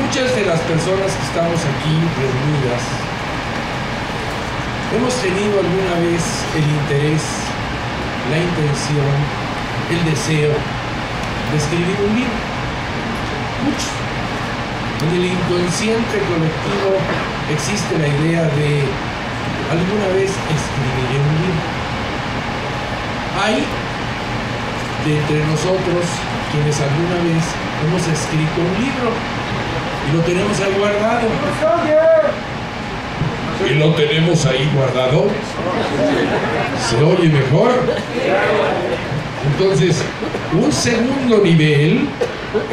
Muchas de las personas que estamos aquí reunidas hemos tenido alguna vez el interés, la intención, el deseo de escribir un libro. Muchos. En el inconsciente colectivo existe la idea de alguna vez escribiré un libro. Hay de entre nosotros quienes alguna vez hemos escrito un libro y lo tenemos ahí guardado. Y lo tenemos ahí guardado. ¿Se oye mejor? Entonces, un segundo nivel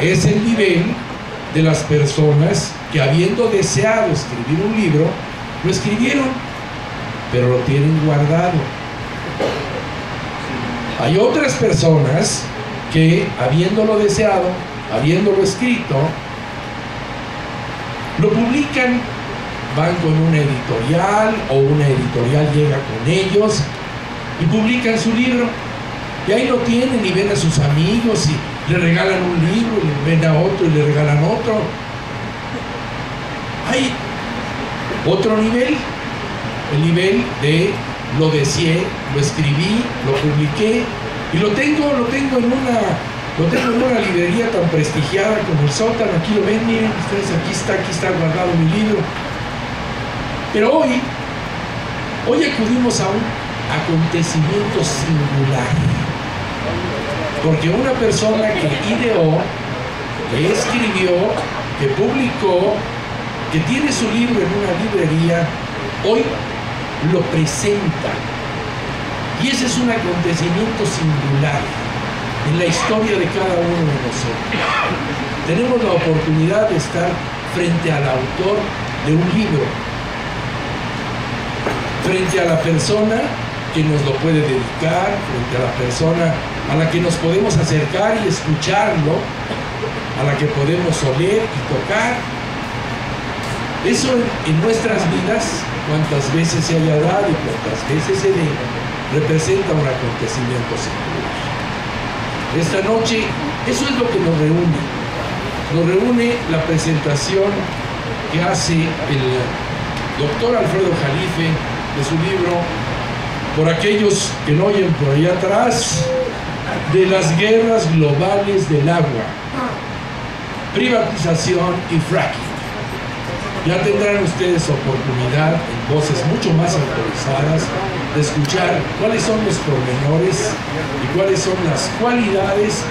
es el nivel de las personas que, habiendo deseado escribir un libro, lo escribieron, pero lo tienen guardado. Hay otras personas que, habiéndolo deseado, habiéndolo escrito, lo publican, van con una editorial o una editorial llega con ellos y publican su libro. Y ahí lo tienen y ven a sus amigos y le regalan un libro, y ven a otro y le regalan otro. Hay otro nivel, el nivel de lo deseé, lo escribí, lo publiqué y lo tengo en una librería tan prestigiada como el Sótano. Aquí lo ven, miren ustedes, aquí está guardado mi libro. Pero hoy acudimos a un acontecimiento singular, porque una persona que ideó, que escribió, que publicó, que tiene su libro en una librería, hoy lo presenta. Y ese es un acontecimiento singular en la historia de cada uno de nosotros. Tenemos la oportunidad de estar frente al autor de un libro, frente a la persona que nos lo puede dedicar, frente a la persona a la que nos podemos acercar y escucharlo, a la que podemos oler y tocar. Eso en nuestras vidas, cuantas veces se haya dado y cuantas veces se dé, representa un acontecimiento singular. Esta noche, eso es lo que nos reúne. Nos reúne la presentación que hace el doctor Alfredo Jalife de su libro, por aquellos que no oyen por allá atrás, de las guerras globales del agua, privatización y fracking. Ya tendrán ustedes oportunidad, en voces mucho más autorizadas, de escuchar cuáles son los pormenores y cuáles son las cualidades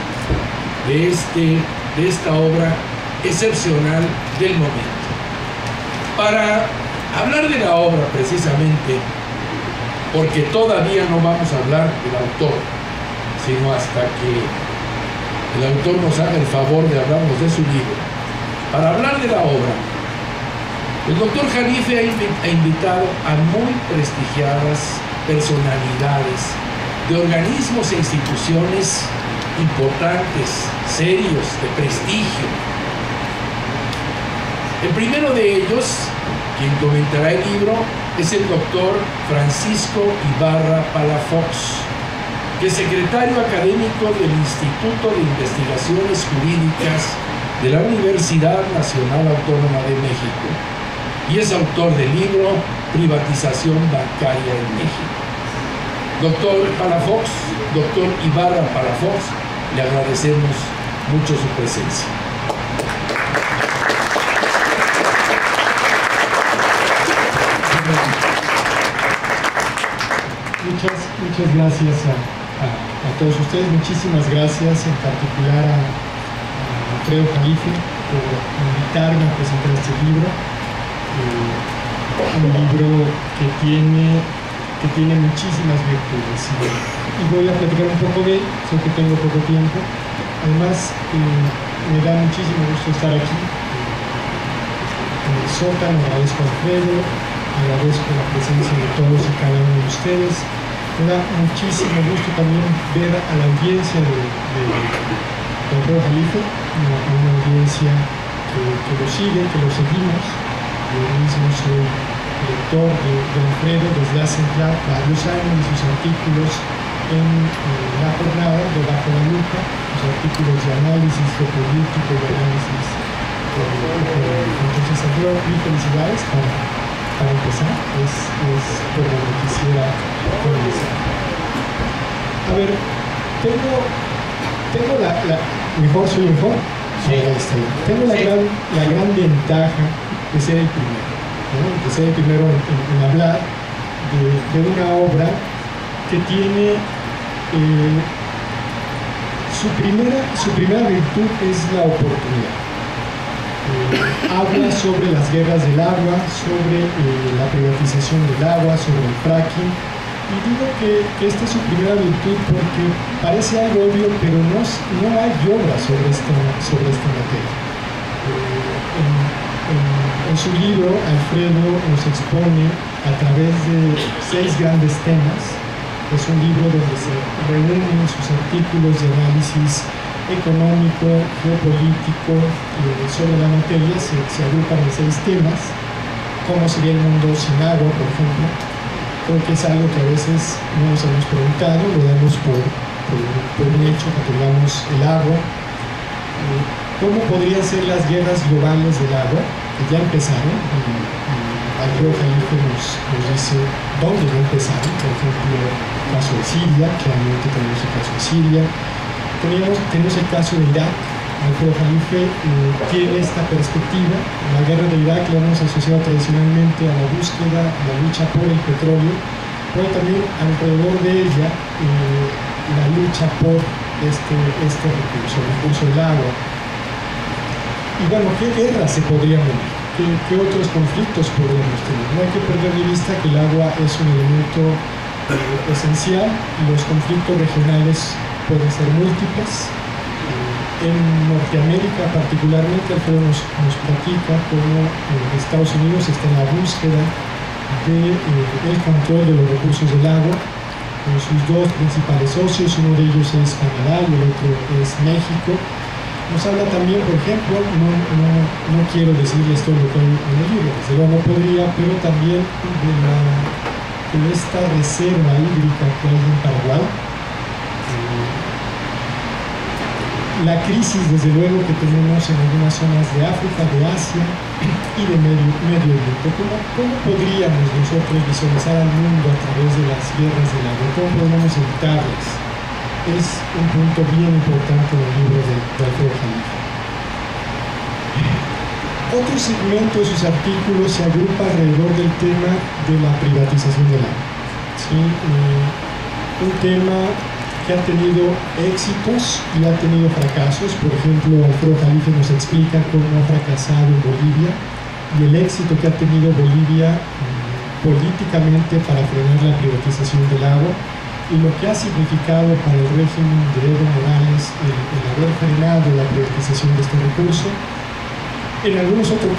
de esta obra excepcional del momento. Para hablar de la obra precisamente, porque todavía no vamos a hablar del autor, sino hasta que el autor nos haga el favor de hablarnos de su libro. Para hablar de la obra, el doctor Jalife ha invitado a muy prestigiadas personalidades de organismos e instituciones importantes, serios, de prestigio. El primero de ellos, quien comentará el libro, es el doctor Francisco Ibarra Palafox, que es secretario académico del Instituto de Investigaciones Jurídicas de la Universidad Nacional Autónoma de México y es autor del libro Privatización Bancaria en México. Doctor Palafox, doctor Ibarra Palafox, le agradecemos mucho su presencia. Muchas gracias a todos ustedes, muchísimas gracias en particular a Alfredo Jalife por invitarme a presentar este libro, un libro que tiene muchísimas virtudes y voy a platicar un poco de él, sé que tengo poco tiempo. Además me da muchísimo gusto estar aquí en el Sótano. Agradezco a Alfredo, agradezco la presencia de todos y cada uno de ustedes. Me da muchísimo gusto también ver a la audiencia de Alfredo Jalife, una audiencia que lo sigue, que lo seguimos. Yo mismo soy lector de Alfredo desde hace varios años, sus artículos en La Jornada, Debajo de la Lupa, sus artículos de análisis geopolítico, de análisis Entonces, Alfredo, mil felicidades para empezar, es por donde quisiera comenzar. A ver, tengo mejor soy mejor. Sí. Tengo la gran ventaja de ser el primero, ¿no? De ser el primero en hablar de una obra que tiene su primera virtud es la oportunidad. Habla sobre las guerras del agua, sobre la privatización del agua, sobre el fracking, y digo que esta es su primera virtud porque parece algo obvio, pero no hay obra sobre esta materia. En su libro, Alfredo nos expone a través de 6 grandes temas. Es un libro donde se reúnen sus artículos de análisis económico, geopolítico, sobre la materia, se agrupan en 6 temas. ¿Cómo sería el mundo sin agua, por ejemplo? Creo que es algo que a veces no nos hemos preguntado, lo damos por un hecho, que tengamos el agua. ¿Cómo podrían ser las guerras globales del agua? Que ya empezaron, Alfredo Jalife nos dice dónde ya empezaron. Por ejemplo, el caso de Siria, claramente tenemos el caso de Siria. Tenemos el caso de Irak. Alfredo Jalife tiene esta perspectiva. La guerra de Irak la hemos asociado tradicionalmente a la búsqueda, a la lucha por el petróleo, pero también alrededor de ella la lucha por este recurso, el recurso del agua. Y bueno, ¿qué guerras se podrían venir? ¿Qué otros conflictos podríamos tener? No hay que perder de vista que el agua es un elemento esencial y los conflictos regionales pueden ser múltiples. En Norteamérica particularmente, Alfredo nos platica cómo Estados Unidos está en la búsqueda del control de los recursos del agua con sus 2 principales socios. Uno de ellos es Canadá y el otro es México. Nos habla también, por ejemplo, no quiero decirles todo lo que hay en el libro, desde luego no podría, pero también de esta reserva hídrica que hay en Paraguay. La crisis, desde luego, que tenemos en algunas zonas de África, de Asia y de Medio Oriente. ¿Cómo podríamos nosotros visualizar al mundo a través de las guerras del agua? ¿Cómo podríamos evitarlas? Es un punto bien importante en el libro de Alfredo Jalife. Otro segmento de sus artículos se agrupa alrededor del tema de la privatización del agua. ¿Sí? Un tema que ha tenido éxitos y ha tenido fracasos. Por ejemplo, Alfredo Jalife nos explica cómo ha fracasado en Bolivia y el éxito que ha tenido Bolivia políticamente para frenar la privatización del agua, y lo que ha significado para el régimen de Evo Morales el haber frenado la privatización de este recurso. En algunos otros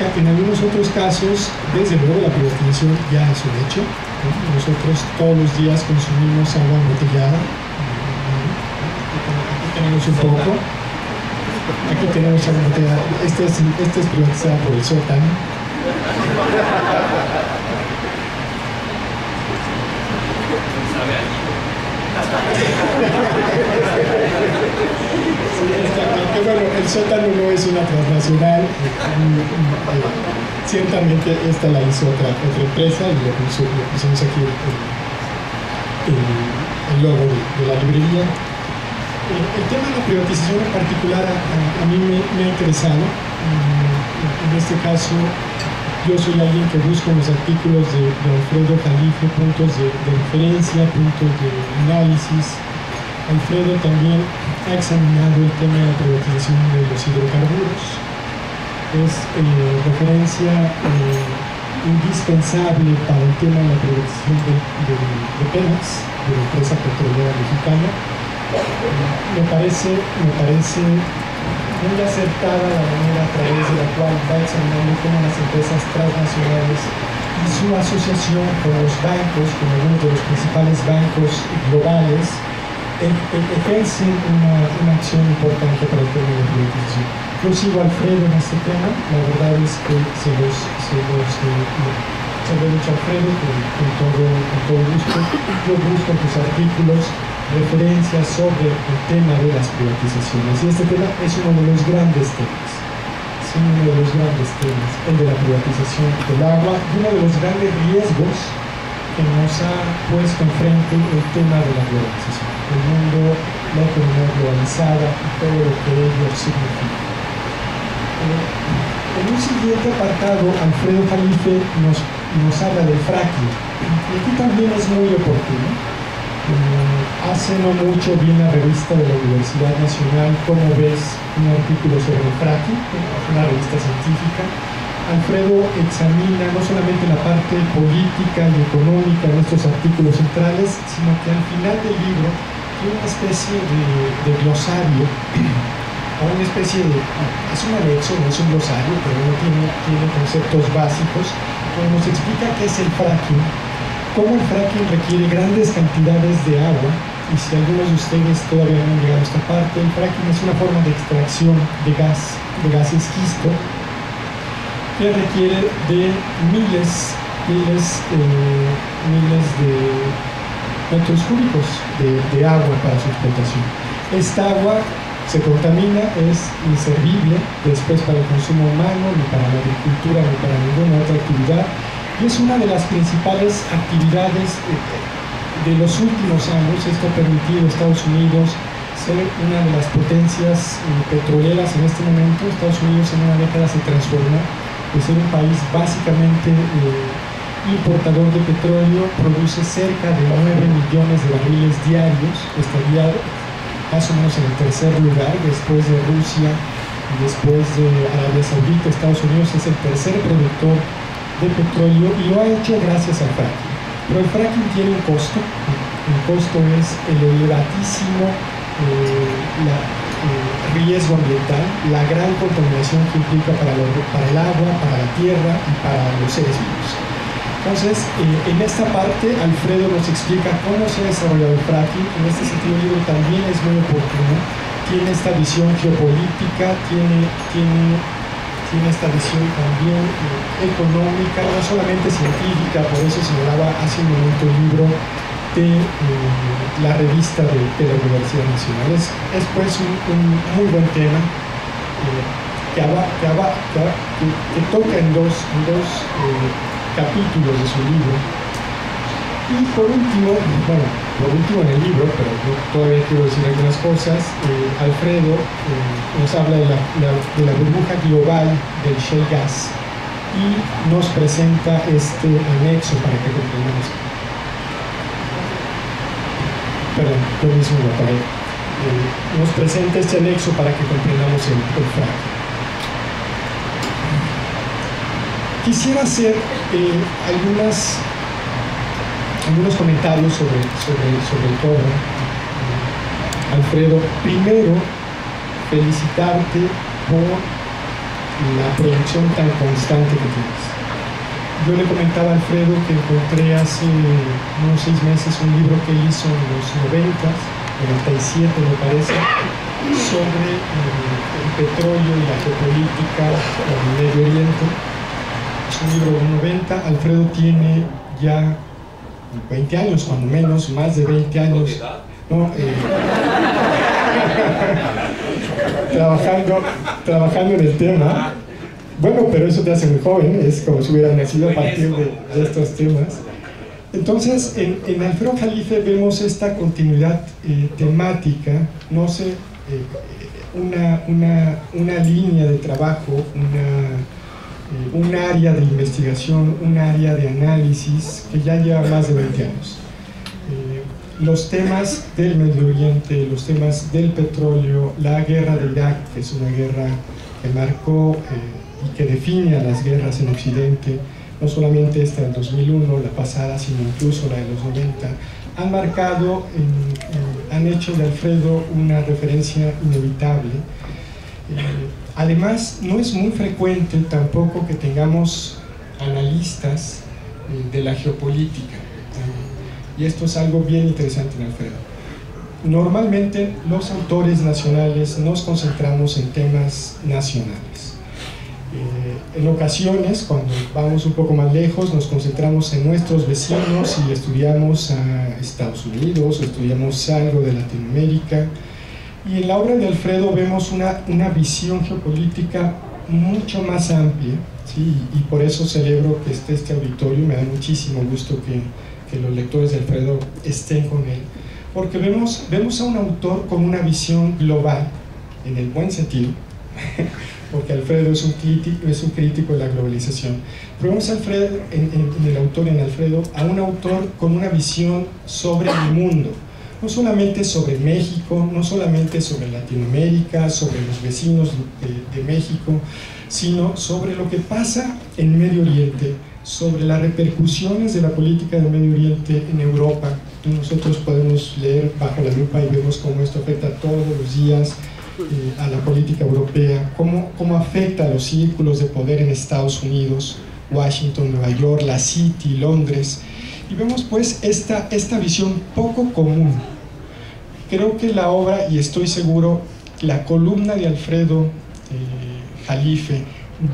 casos, desde luego, la privatización ya es un hecho, ¿no? Nosotros todos los días consumimos agua embotellada. Aquí tenemos un poco. Aquí tenemos agua embotellada. Esta es privatizada por el sótano. Que bueno, el sótano no es una transnacional, ciertamente esta la hizo otra empresa y le pusimos aquí el logo de la librería. El tema de la privatización en particular a mí me ha interesado. En este caso, yo soy alguien que busca en los artículos de Alfredo Jalife puntos de referencia, puntos de análisis. Alfredo también ha examinado el tema de la privatización de los hidrocarburos. Es referencia indispensable para el tema de la privatización de Pemex, de la empresa petrolera mexicana. Me parece muy acertada la manera a través de la cual va examinando cómo las empresas transnacionales y su asociación con los bancos, con algunos de los principales bancos globales, ejercen una acción importante para el tema de la privatización. Yo sigo a Alfredo en este tema, la verdad es que se lo he dicho a Alfredo con todo gusto. Yo busco en tus artículos referencias sobre el tema de las privatizaciones, y este tema es uno de los grandes temas. ¿Sí? en uno de los grandes temas, el de la privatización del agua, y uno de los grandes riesgos que nos ha puesto enfrente el tema de la globalización, el mundo, la economía globalizada y todo lo que ello significa. En un siguiente apartado, Alfredo Jalife nos habla del fracking, y aquí también es muy oportuno. Hace no mucho vi en la revista de la Universidad Nacional, Cómo ves, un artículo sobre el fracking, una revista científica. Alfredo examina no solamente la parte política y económica de estos artículos centrales, sino que al final del libro tiene una especie de glosario, o una especie de, es un anexo, no es un glosario, pero no tiene conceptos básicos, donde nos explica qué es el fracking, cómo el fracking requiere grandes cantidades de agua, y si algunos de ustedes todavía no han llegado a esta parte, el fracking es una forma de extracción de gases esquisto, que requiere de miles de metros cúbicos de agua para su explotación. Esta agua se contamina, es inservible después para el consumo humano, ni para la agricultura, ni para ninguna otra actividad, y es una de las principales actividades de los últimos años. Esto ha permitido a Estados Unidos ser una de las potencias petroleras en este momento. Estados Unidos en una década se transformó de ser un país básicamente importador de petróleo, produce cerca de 9 millones de barriles diarios, estaría más o menos en el tercer lugar después de Rusia y después de Arabia Saudita. Estados Unidos es el tercer productor de petróleo y lo ha hecho gracias al fracking. Pero el fracking tiene un costo. El costo es el elevadísimo riesgo ambiental, la gran contaminación que implica para el agua, para la tierra y para los seres vivos. Entonces, en esta parte, Alfredo nos explica cómo se ha desarrollado el fracking. En este sentido, el libro también es muy oportuno. Tiene esta visión geopolítica, tiene esta visión también económica, no solamente científica. Por eso señalaba hace un momento el libro de la revista de la Universidad Nacional. Es pues un muy buen tema que toca en dos capítulos de su libro. Y por último en el libro, pero todavía quiero decir algunas cosas, Alfredo nos habla de la burbuja global del shale gas y nos presenta este anexo para que comprendamos. Perdón, yo mismo lo apagué. Nos presenta este anexo para que comprendamos el fracking. Quisiera hacer algunos comentarios sobre el todo. Alfredo, primero, felicitarte por la producción tan constante que tienes. Yo le comentaba a Alfredo que encontré hace unos 6 meses un libro que hizo en los 97 me parece, sobre el petróleo y la geopolítica en el Medio Oriente. Es un libro de 90. Alfredo tiene ya 20 años, cuando menos, más de 20 años, ¿no? trabajando en el tema. Bueno, pero eso te hace muy joven, es como si hubieras nacido a partir de estos temas. Entonces, en Alfredo Jalife vemos esta continuidad temática, no sé, una línea de trabajo, un área de investigación, un área de análisis que ya lleva más de 20 años. Los temas del Medio Oriente, los temas del petróleo, la guerra de Irak, que es una guerra que marcó y que define a las guerras en Occidente, no solamente esta del 2001, la pasada, sino incluso la de los 90, han marcado, han hecho de Alfredo una referencia inevitable. Además, no es muy frecuente tampoco que tengamos analistas de la geopolítica, y esto es algo bien interesante en Alfredo. Normalmente los autores nacionales nos concentramos en temas nacionales. En ocasiones, cuando vamos un poco más lejos, nos concentramos en nuestros vecinos y estudiamos a Estados Unidos o estudiamos algo de Latinoamérica. Y en la obra de Alfredo vemos una visión geopolítica mucho más amplia, ¿sí? Y por eso celebro que esté este auditorio. Me da muchísimo gusto que los lectores de Alfredo estén con él, porque vemos a un autor con una visión global, en el buen sentido, porque Alfredo es un crítico de la globalización. Pero vemos a Alfredo, en Alfredo, a un autor con una visión sobre el mundo, no solamente sobre México, no solamente sobre Latinoamérica, sobre los vecinos de México, sino sobre lo que pasa en Medio Oriente, sobre las repercusiones de la política del Medio Oriente en Europa. Nosotros podemos leer Bajo la Lupa y vemos cómo esto afecta todos los días a la política europea, cómo afecta a los círculos de poder en Estados Unidos, Washington, Nueva York, la City, Londres, y vemos pues esta visión poco común. Creo que la obra, y estoy seguro, la columna de Alfredo Jalife,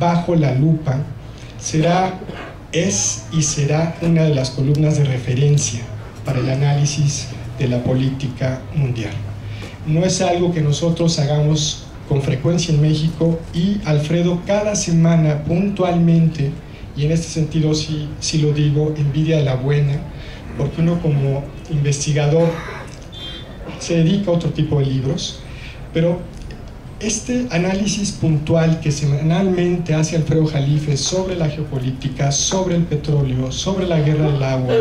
Bajo la Lupa, es y será una de las columnas de referencia para el análisis de la política mundial. No es algo que nosotros hagamos con frecuencia en México, y Alfredo cada semana puntualmente, y en este sentido sí lo digo, envidia de la buena, porque uno como investigador se dedica a otro tipo de libros, pero este análisis puntual que semanalmente hace Alfredo Jalife sobre la geopolítica, sobre el petróleo, sobre la guerra del agua,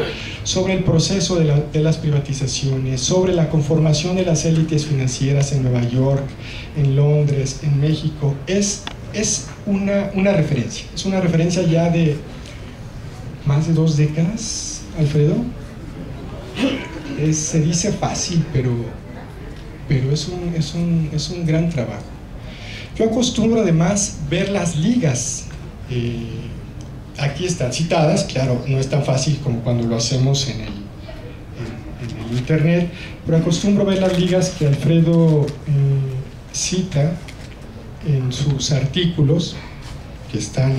sobre el proceso de las privatizaciones, sobre la conformación de las élites financieras en Nueva York, en Londres, en México, es una referencia. Es una referencia ya de más de 2 décadas, Alfredo. Se dice fácil, pero es un gran trabajo. Yo acostumbro además ver las ligas, aquí están citadas, claro, no es tan fácil como cuando lo hacemos en el internet, pero acostumbro ver las ligas que Alfredo cita en sus artículos, que están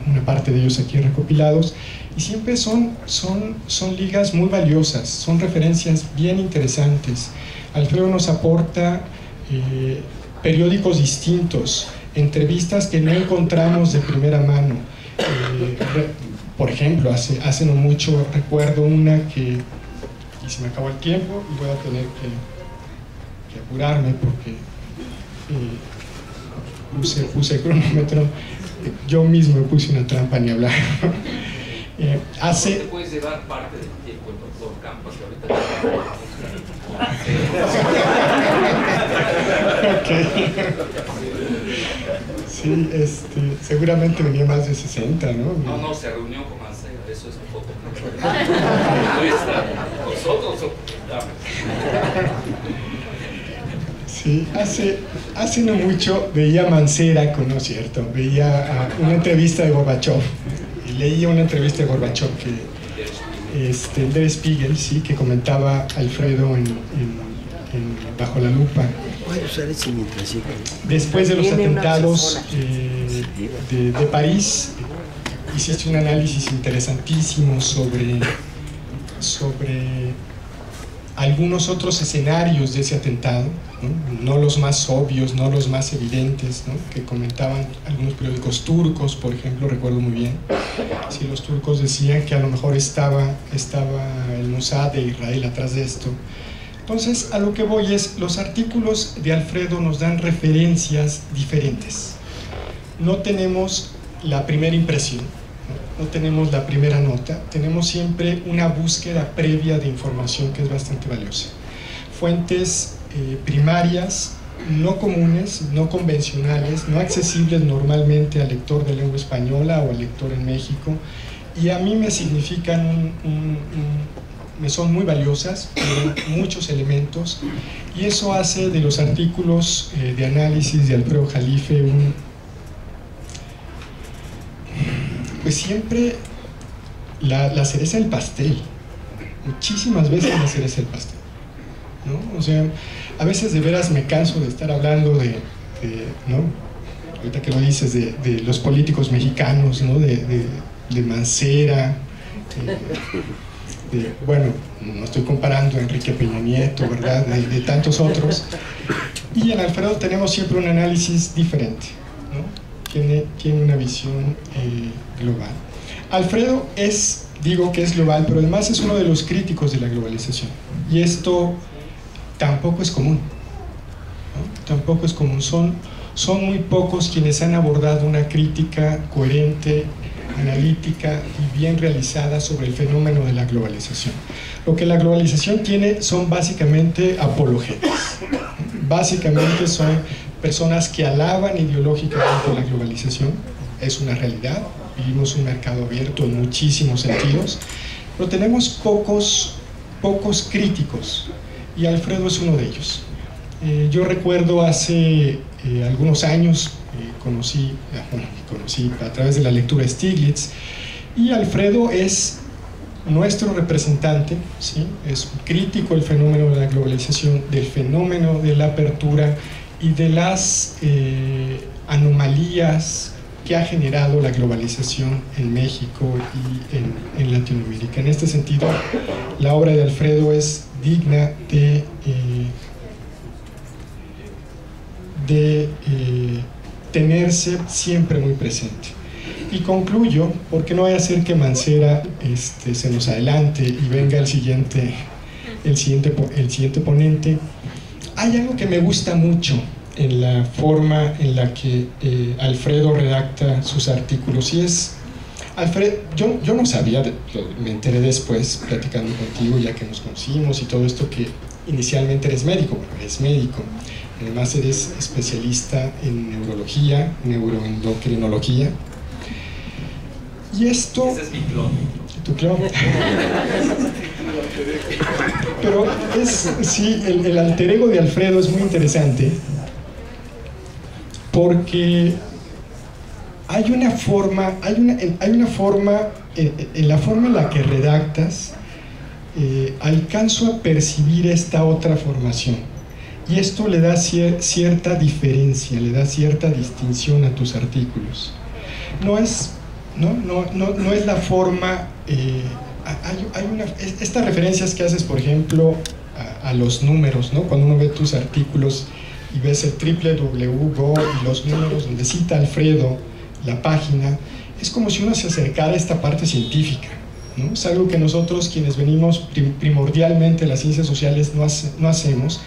una parte de ellos aquí recopilados, y siempre son ligas muy valiosas, son referencias bien interesantes. Alfredo nos aporta periódicos distintos, entrevistas que no encontramos de primera mano. Por ejemplo, hace no mucho recuerdo una y se me acabó el tiempo y voy a tener que apurarme porque puse el cronómetro, yo mismo puse una trampa ni hablar. ¿Te puedes llevar parte del tiempo el doctor Campas, que ahorita okay. Sí, seguramente venía más de 60, ¿no? No, se reunió con Mancera, eso es un poco. Nosotros sí, hace no mucho veía a Mancera, ¿no es cierto? Veía una entrevista de Gorbachev, y leía una entrevista de Gorbachev que Der Spiegel, sí, que comentaba Alfredo Bajo la Lupa. Después de los atentados de París, hiciste un análisis interesantísimo sobre algunos otros escenarios de ese atentado, no los más obvios, no los más evidentes, ¿no? Que comentaban algunos periódicos turcos, por ejemplo, recuerdo muy bien. Sí, los turcos decían que a lo mejor estaba el Mossad de Israel atrás de esto. Entonces, a lo que voy es, los artículos de Alfredo nos dan referencias diferentes. No tenemos la primera impresión, no tenemos la primera nota, tenemos siempre una búsqueda previa de información que es bastante valiosa. Fuentes primarias, no comunes, no convencionales, no accesibles normalmente al lector de lengua española o al lector en México, y a mí me significan me son muy valiosas, muchos elementos, y eso hace de los artículos de análisis de Alfredo Jalife pues siempre la cereza del pastel, muchísimas veces la cereza del pastel, ¿no? O sea, a veces de veras me canso de estar hablando ¿no? Ahorita que lo dices, de los políticos mexicanos, ¿no? De Mancera, bueno, no estoy comparando a Enrique Peña Nieto, ¿verdad? De tantos otros. Y en Alfredo tenemos siempre un análisis diferente, ¿no? tiene una visión global. Alfredo digo que es global, pero además es uno de los críticos de la globalización. Y esto tampoco es común, ¿no? Tampoco es común. Son muy pocos quienes han abordado una crítica coherente, analítica y bien realizada sobre el fenómeno de la globalización. Lo que la globalización tiene son básicamente apologetas. Básicamente son personas que alaban ideológicamente la globalización. Es una realidad, vivimos un mercado abierto en muchísimos sentidos, pero tenemos pocos críticos, y Alfredo es uno de ellos. Yo recuerdo hace algunos años, conocí a través de la lectura Stiglitz, y Alfredo es nuestro representante, ¿sí? Es un crítico del fenómeno de la globalización, del fenómeno de la apertura y de las anomalías que ha generado la globalización en México y en Latinoamérica. En este sentido, la obra de Alfredo es digna de tenerse siempre muy presente. Y concluyo, porque no vaya a ser que Mancera se nos adelante y venga el siguiente ponente. Hay algo que me gusta mucho en la forma en la que Alfredo redacta sus artículos, y es, Alfredo, yo no sabía, me enteré después platicando contigo, ya que nos conocimos y todo esto, que inicialmente eres médico. Bueno, eres médico, además eres especialista en neurología, neuroendocrinología, y esto... Ese es mi clon. ¿Tu clon? Pero sí, el alter ego de Alfredo es muy interesante, porque hay una forma en la forma en la que redactas, alcanzo a percibir esta otra formación, y esto le da cierta diferencia, le da cierta distinción a tus artículos. No es la forma, estas referencias que haces, por ejemplo, a los números, ¿no? Cuando uno ve tus artículos y ves el www.go y los números donde cita Alfredo la página, es como si uno se acercara a esta parte científica, ¿no? Es algo que nosotros, quienes venimos primordialmente de las ciencias sociales, no hacemos,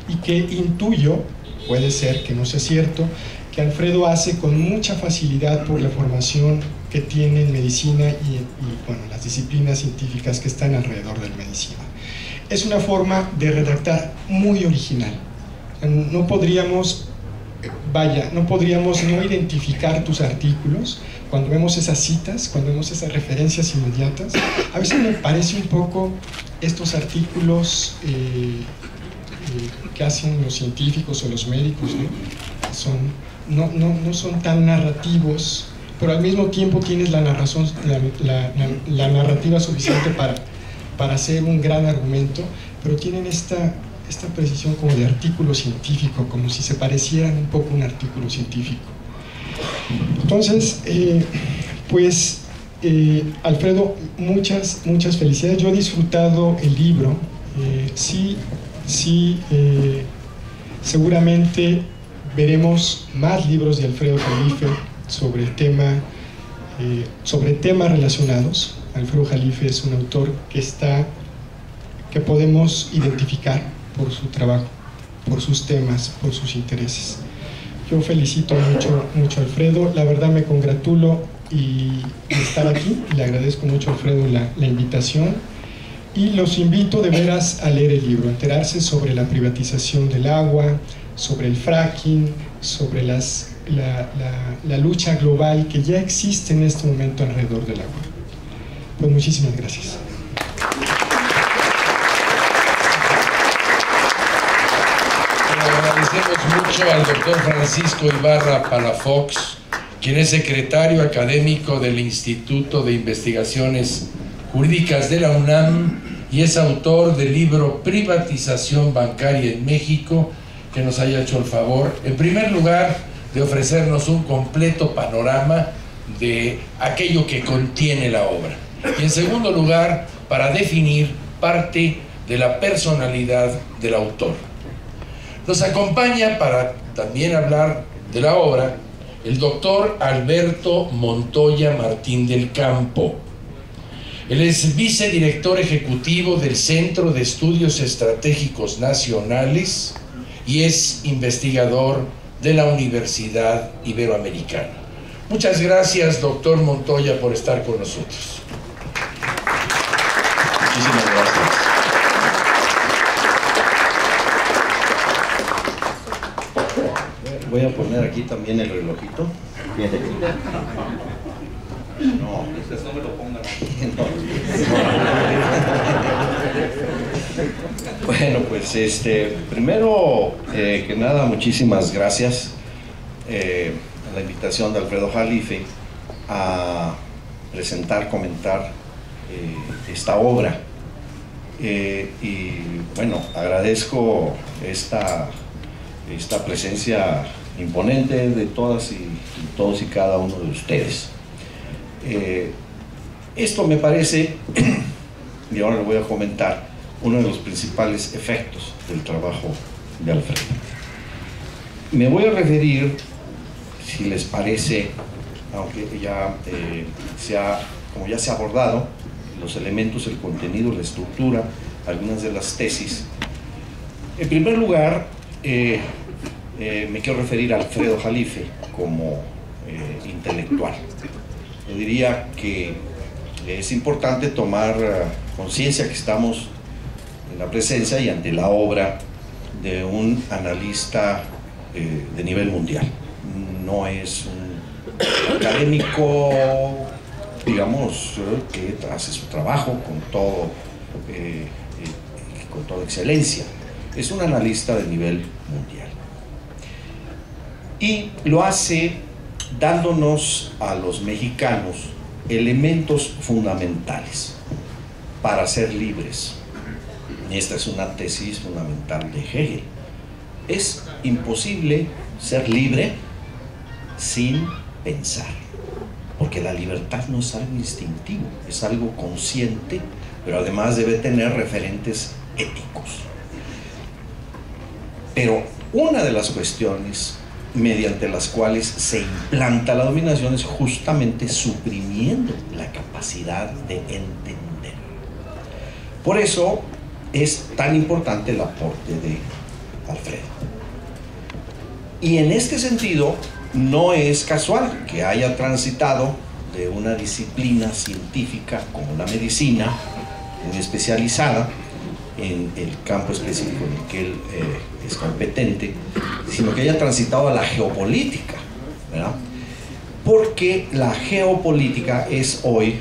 y que intuyo, puede ser que no sea cierto, que Alfredo hace con mucha facilidad por la formación que tiene en medicina y bueno, las disciplinas científicas que están alrededor de la medicina. Es una forma de redactar muy original. No podríamos no identificar tus artículos cuando vemos esas citas, cuando vemos esas referencias inmediatas. A veces me parece un poco estos artículos que hacen los científicos o los médicos, ¿no? No son tan narrativos, pero al mismo tiempo tienes la narrativa suficiente para hacer un gran argumento, pero tienen esta precisión como de artículo científico, como si se parecieran un poco a un artículo científico. Entonces, Alfredo, muchas felicidades. Yo he disfrutado el libro. Seguramente veremos más libros de Alfredo Jalife sobre temas relacionados. Alfredo Jalife es un autor que podemos identificar por su trabajo, por sus temas, por sus intereses. Yo felicito mucho a Alfredo, la verdad me congratulo de estar aquí, le agradezco mucho a Alfredo la invitación, y los invito de veras a leer el libro, a enterarse sobre la privatización del agua, sobre el fracking, sobre la lucha global que ya existe en este momento alrededor del agua. Pues muchísimas gracias. Agradecemos mucho al doctor Francisco Ibarra Palafox, quien es secretario académico del Instituto de Investigaciones Jurídicas de la UNAM y es autor del libro Privatización Bancaria en México, que nos haya hecho el favor, en primer lugar, de ofrecernos un completo panorama de aquello que contiene la obra, y en segundo lugar, para definir parte de la personalidad del autor. Nos acompaña para también hablar de la obra el doctor Alberto Montoya Martín del Campo. Él es vicedirector ejecutivo del Centro de Estudios Estratégicos Nacionales y es investigador de la Universidad Iberoamericana. Muchas gracias, doctor Montoya, por estar con nosotros. Muchísimas gracias. Voy a poner aquí también el relojito. No, no me lo pongan. Bueno, pues primero que nada, muchísimas gracias a la invitación de Alfredo Jalife a presentar, comentar esta obra. Y bueno, agradezco esta presencia imponente de todas y todos y cada uno de ustedes. Esto me parece, y ahora lo voy a comentar, uno de los principales efectos del trabajo de Alfredo. Me voy a referir, si les parece, aunque ya como ya se ha abordado, los elementos, el contenido, la estructura, algunas de las tesis. En primer lugar, me quiero referir a Alfredo Jalife como intelectual. Yo diría que es importante tomar conciencia que estamos en la presencia y ante la obra de un analista de nivel mundial. No es un académico, digamos, que hace su trabajo con toda excelencia. Es un analista de nivel mundial. Y lo hace dándonos a los mexicanos elementos fundamentales para ser libres. Esta es una tesis fundamental de Hegel. Es imposible ser libre sin pensar, porque la libertad no es algo instintivo, es algo consciente, pero además debe tener referentes éticos. Pero una de las cuestiones mediante las cuales se implanta la dominación es justamente suprimiendo la capacidad de entender. Por eso es tan importante el aporte de Alfredo. Y en este sentido, no es casual que haya transitado de una disciplina científica como la medicina, especializada en el campo específico en el que él es competente, sino que haya transitado a la geopolítica, ¿verdad? Porque la geopolítica es hoy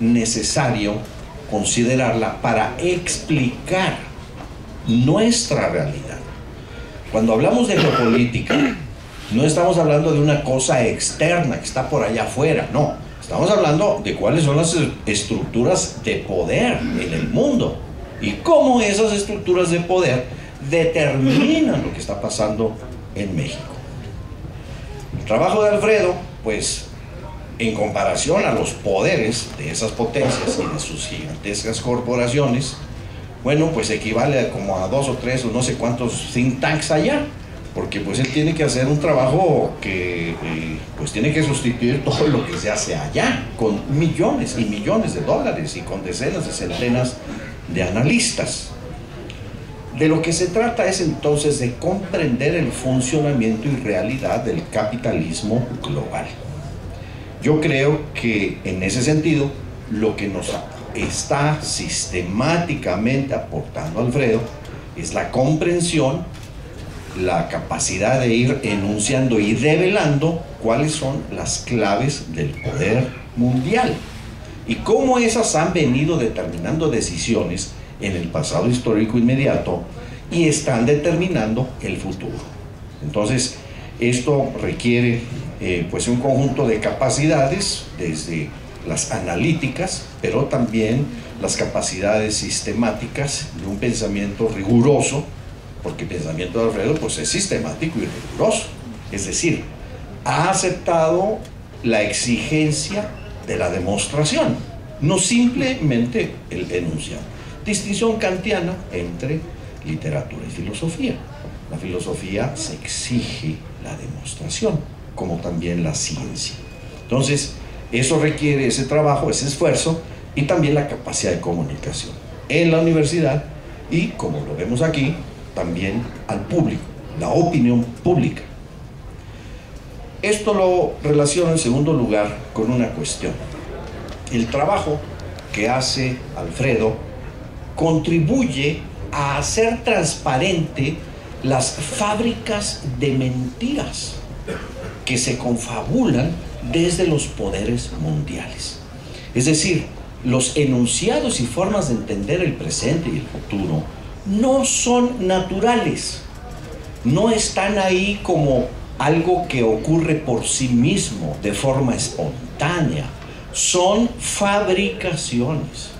necesario considerarla para explicar nuestra realidad. Cuando hablamos de geopolítica, no estamos hablando de una cosa externa que está por allá afuera, no. Estamos hablando de cuáles son las estructuras de poder en el mundo y cómo esas estructuras de poder determinan lo que está pasando en México. El trabajo de Alfredo, pues, en comparación a los poderes de esas potencias y de sus gigantescas corporaciones, bueno, pues equivale a como a 2 o 3 o no sé cuántos think tanks allá, porque pues él tiene que hacer un trabajo que pues tiene que sustituir todo lo que se hace allá, con millones y millones de dólares y con decenas de centenas de analistas. De lo que se trata es entonces de comprender el funcionamiento y realidad del capitalismo global. Yo creo que en ese sentido lo que nos está sistemáticamente aportando Alfredo es la comprensión, la capacidad de ir enunciando y revelando cuáles son las claves del poder mundial y cómo esas han venido determinando decisiones en el pasado histórico inmediato y están determinando el futuro. Entonces, esto requiere pues un conjunto de capacidades, desde las analíticas, pero también las capacidades sistemáticas de un pensamiento riguroso, porque el pensamiento de Alfredo pues es sistemático y riguroso, es decir, ha aceptado la exigencia de la demostración, no simplemente el enunciado. Distinción kantiana entre literatura y filosofía. La filosofía se exige la demostración, como también la ciencia. Entonces, eso requiere ese trabajo, ese esfuerzo y también la capacidad de comunicación en la universidad y, como lo vemos aquí, también al público, la opinión pública. Esto lo relaciono en segundo lugar con una cuestión. El trabajo que hace Alfredo contribuye a hacer transparente las fábricas de mentiras que se confabulan desde los poderes mundiales. Es decir, los enunciados y formas de entender el presente y el futuro no son naturales, no están ahí como algo que ocurre por sí mismo, de forma espontánea. Son fabricaciones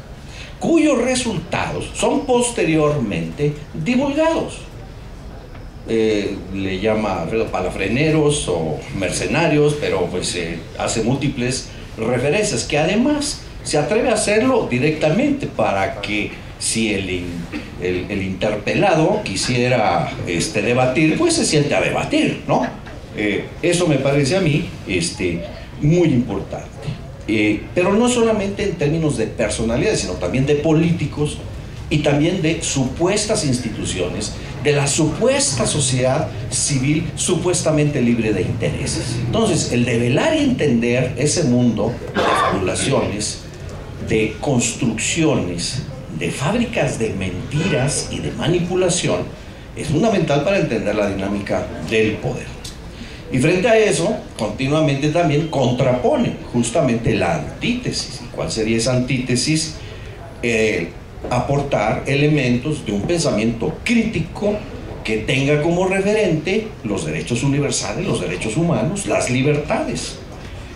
cuyos resultados son posteriormente divulgados. Le llama palafreneros o mercenarios, pero pues hace múltiples referencias, que además se atreve a hacerlo directamente para que si el interpelado quisiera debatir, pues se siente a debatir, ¿no? Eso me parece a mí muy importante. Pero no solamente en términos de personalidades, sino también de políticos y también de supuestas instituciones, de la supuesta sociedad civil supuestamente libre de intereses. Entonces, el develar y entender ese mundo de fabulaciones, de construcciones, de fábricas de mentiras y de manipulación es fundamental para entender la dinámica del poder. Y frente a eso, continuamente también contrapone justamente la antítesis. ¿Y cuál sería esa antítesis? Aportar elementos de un pensamiento crítico que tenga como referente los derechos universales, los derechos humanos, las libertades.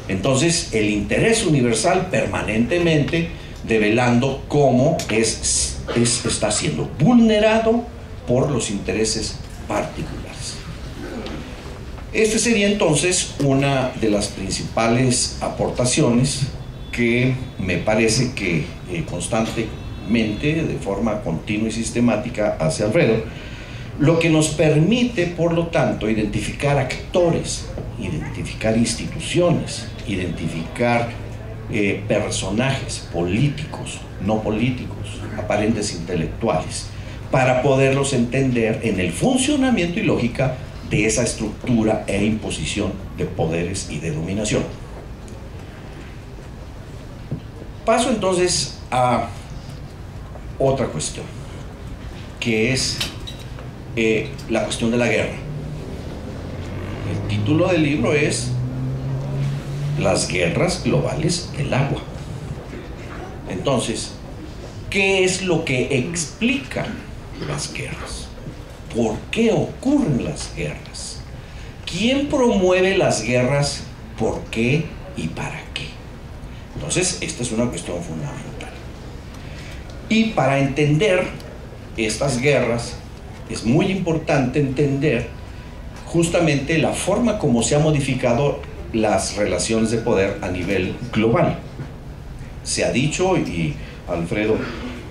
Entonces, el interés universal permanentemente develando cómo está siendo vulnerado por los intereses particulares. Esta sería entonces una de las principales aportaciones que me parece que constantemente, de forma continua y sistemática, hace Alfredo, lo que nos permite, por lo tanto, identificar actores, identificar instituciones, identificar personajes políticos, no políticos, aparentes intelectuales, para poderlos entender en el funcionamiento y lógica de esa estructura e imposición de poderes y de dominación. Paso entonces a otra cuestión, que es la cuestión de la guerra. El título del libro es Las guerras globales del agua. Entonces, ¿qué es lo que explica las guerras? ¿Por qué ocurren las guerras? ¿Quién promueve las guerras? ¿Por qué y para qué? Entonces, esta es una cuestión fundamental. Y para entender estas guerras, es muy importante entender justamente la forma como se han modificado las relaciones de poder a nivel global. Se ha dicho, y Alfredo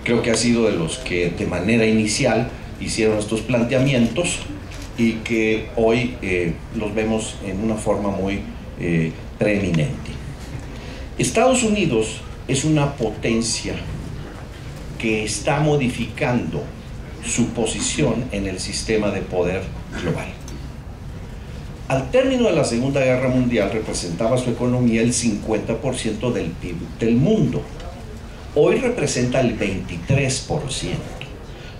creo que ha sido de los que de manera inicial hicieron estos planteamientos y que hoy los vemos en una forma muy preeminente. Estados Unidos es una potencia que está modificando su posición en el sistema de poder global. Al término de la Segunda Guerra Mundial representaba su economía el 50% del PIB del mundo. Hoy representa el 23%.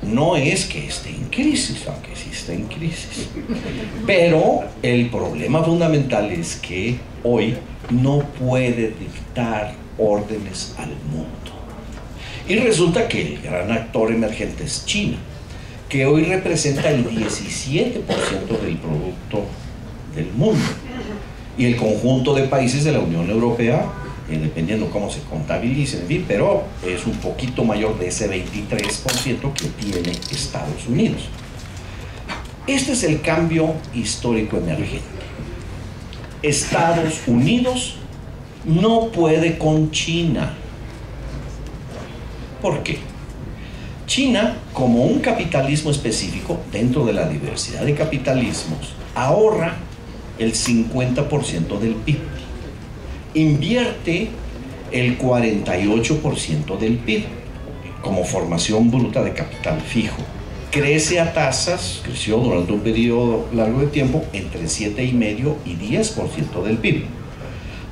No es que esté en crisis, aunque sí está en crisis. Pero el problema fundamental es que hoy no puede dictar órdenes al mundo. Y resulta que el gran actor emergente es China, que hoy representa el 17% del producto del mundo. Y el conjunto de países de la Unión Europea, dependiendo cómo se contabilicen, en fin, pero es un poquito mayor de ese 23% que tiene Estados Unidos. Este es el cambio histórico emergente. Estados Unidos no puede con China. ¿Por qué? China, como un capitalismo específico dentro de la diversidad de capitalismos, ahorra el 50% del PIB. Invierte el 48% del PIB como formación bruta de capital fijo. Creció durante un periodo largo de tiempo entre 7,5% y 10% del PIB.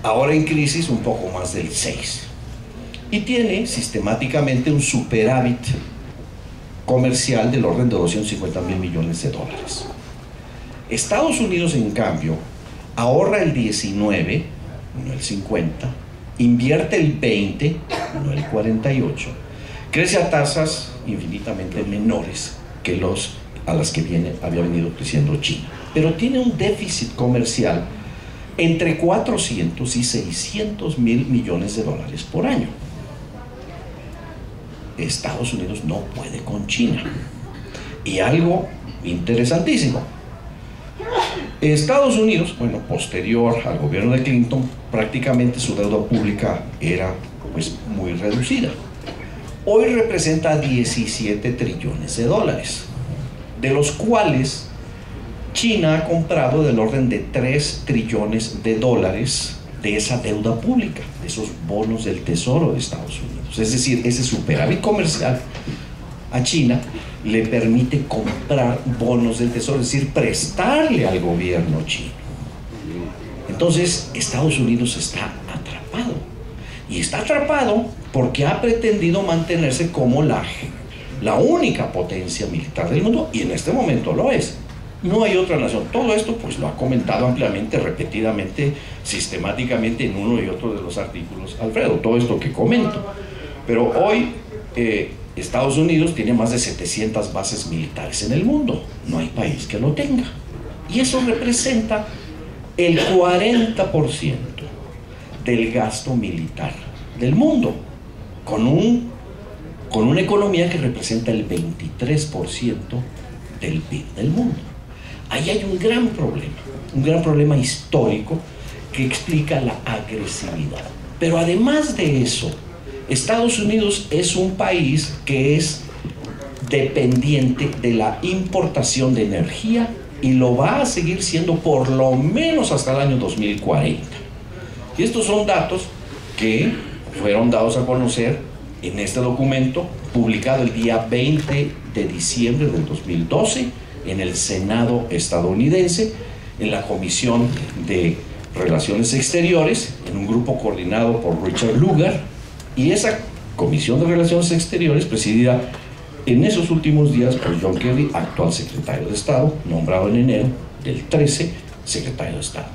Ahora en crisis un poco más del 6%. Y tiene sistemáticamente un superávit comercial del orden de 250,000 millones de dólares. Estados Unidos, en cambio, ahorra el 19%, no el 50%, invierte el 20%, no el 48%, crece a tasas infinitamente menores que a las que había venido creciendo China, pero tiene un déficit comercial entre 400 y 600 mil millones de dólares por año. Estados Unidos no puede con China. Y algo interesantísimo, Estados Unidos, posterior al gobierno de Clinton, prácticamente su deuda pública era pues muy reducida. Hoy representa 17 trillones de dólares, de los cuales China ha comprado del orden de 3 trillones de dólares de esa deuda pública, de esos bonos del Tesoro de Estados Unidos. Es decir, ese superávit comercial a China le permite comprar bonos del Tesoro, es decir, prestarle al gobierno chino. Entonces, Estados Unidos está atrapado. Y está atrapado porque ha pretendido mantenerse como la única potencia militar del mundo, y en este momento lo es. No hay otra nación. Todo esto pues lo ha comentado ampliamente, repetidamente, sistemáticamente en uno y otro de los artículos Alfredo, todo esto que comento. Pero hoy Estados Unidos tiene más de 700 bases militares en el mundo. No hay país que lo tenga. Y eso representa el 40% del gasto militar del mundo, con una economía que representa el 23% del PIB del mundo. Ahí hay un gran problema histórico que explica la agresividad. Pero además de eso, Estados Unidos es un país que es dependiente de la importación de energía y lo va a seguir siendo por lo menos hasta el año 2040. Y estos son datos que fueron dados a conocer en este documento publicado el día 20 de diciembre del 2012 en el Senado estadounidense, en la Comisión de Relaciones Exteriores, en un grupo coordinado por Richard Lugar, y esa Comisión de Relaciones Exteriores presidida en esos últimos días por John Kerry, actual secretario de Estado, nombrado en enero del 13 secretario de Estado.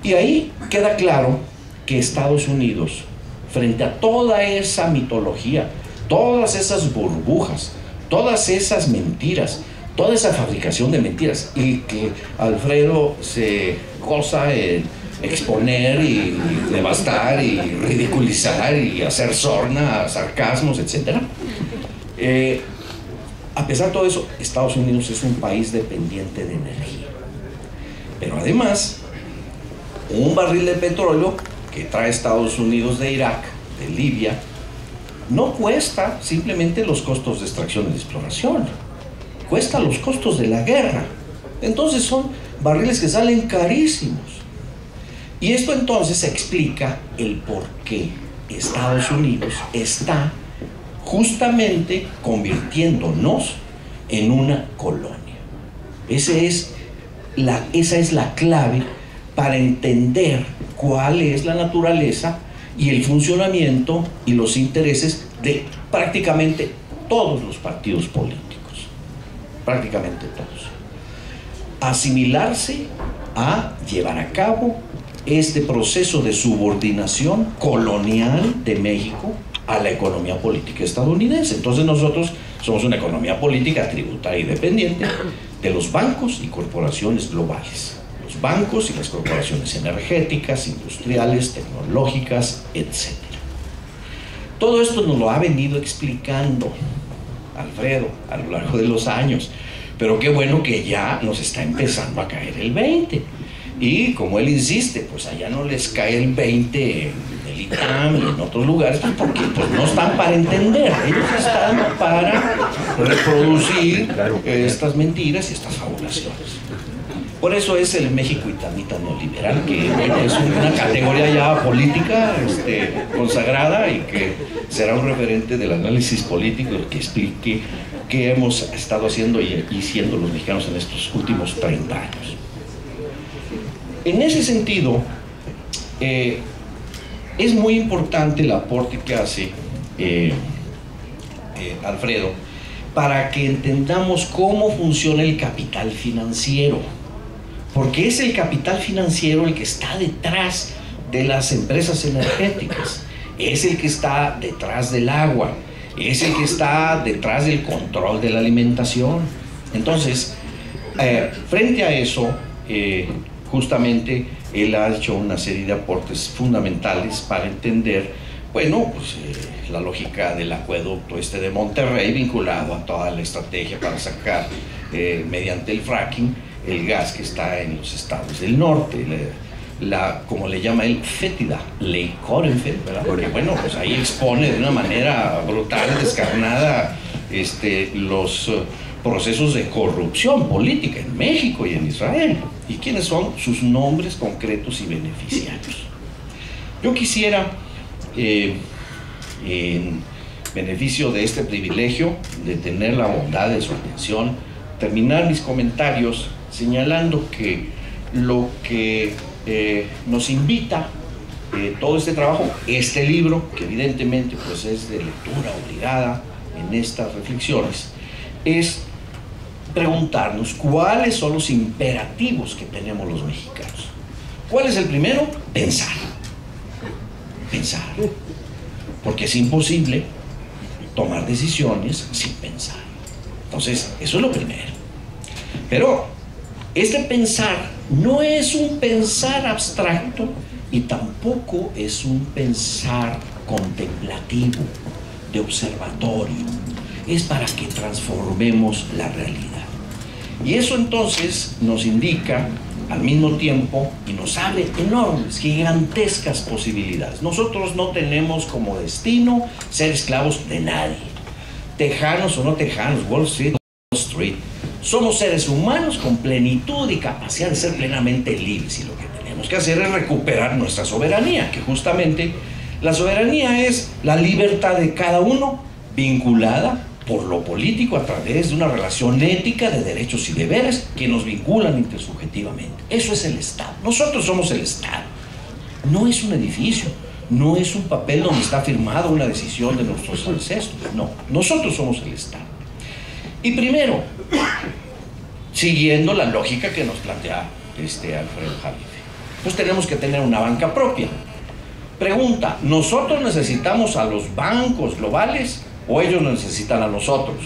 Y ahí queda claro que Estados Unidos, frente a toda esa mitología, todas esas burbujas, todas esas mentiras, toda esa fabricación de mentiras, y que Alfredo se goza en exponer y devastar y ridiculizar y hacer sorna, sarcasmos, etc. A pesar de todo eso, Estados Unidos es un país dependiente de energía. Pero además, un barril de petróleo que trae Estados Unidos de Irak, de Libia, no cuesta simplemente los costos de extracción y de exploración, cuesta los costos de la guerra. Entonces son barriles que salen carísimos. Y esto entonces explica el por qué Estados Unidos está justamente convirtiéndonos en una colonia. Esa es la clave para entender cuál es la naturaleza y el funcionamiento y los intereses de prácticamente todos los partidos políticos, prácticamente todos. Asimilarse a llevar a cabo este proceso de subordinación colonial de México a la economía política estadounidense. Entonces nosotros somos una economía política tributaria y dependiente de los bancos y corporaciones globales. Los bancos y las corporaciones energéticas, industriales, tecnológicas, etc. Todo esto nos lo ha venido explicando Alfredo a lo largo de los años, pero qué bueno que ya nos está empezando a caer el 20. Y como él insiste, pues allá no les cae el 20 en el ITAM y en otros lugares, pues porque pues no están para entender, ellos están para reproducir estas mentiras y estas fabulaciones. Por eso es el México itamita neoliberal, que bueno, es una categoría ya política consagrada y que será un referente del análisis político que explique qué hemos estado haciendo y siendo los mexicanos en estos últimos 30 años. En ese sentido, es muy importante el aporte que hace Alfredo para que entendamos cómo funciona el capital financiero, porque es el capital financiero el que está detrás de las empresas energéticas, es el que está detrás del agua, es el que está detrás del control de la alimentación. Entonces, frente a eso, justamente él ha hecho una serie de aportes fundamentales para entender, bueno, pues la lógica del acueducto de Monterrey, vinculado a toda la estrategia para sacar mediante el fracking el gas que está en los estados del norte, como le llama él, fétida ley Corenfeld, ¿verdad? Porque bueno, pues ahí expone de una manera brutal, descarnada, los procesos de corrupción política en México y en Israel, y quiénes son sus nombres concretos y beneficiarios. Yo quisiera, en beneficio de este privilegio de tener la bondad de su atención, terminar mis comentarios señalando que lo que nos invita todo este trabajo, este libro, que evidentemente pues es de lectura obligada en estas reflexiones, es preguntarnos cuáles son los imperativos que tenemos los mexicanos. ¿Cuál es el primero? Pensar. Pensar. Porque es imposible tomar decisiones sin pensar. Entonces, eso es lo primero. Pero este pensar no es un pensar abstracto y tampoco es un pensar contemplativo, de observatorio. Es para que transformemos la realidad. Y eso entonces nos indica al mismo tiempo y nos abre enormes, gigantescas posibilidades. Nosotros no tenemos como destino ser esclavos de nadie, tejanos o no tejanos, Wall Street. Somos seres humanos con plenitud y capacidad de ser plenamente libres, y lo que tenemos que hacer es recuperar nuestra soberanía, que justamente la soberanía es la libertad de cada uno vinculada por lo político a través de una relación ética de derechos y deberes que nos vinculan intersubjetivamente. Eso es el Estado. Nosotros somos el Estado. No es un edificio, no es un papel donde está firmada una decisión de nuestros ancestros. No, nosotros somos el Estado. Y primero, siguiendo la lógica que nos plantea Alfredo Jalife, pues tenemos que tener una banca propia. Pregunta, ¿nosotros necesitamos a los bancos globales o ellos nos necesitan a nosotros?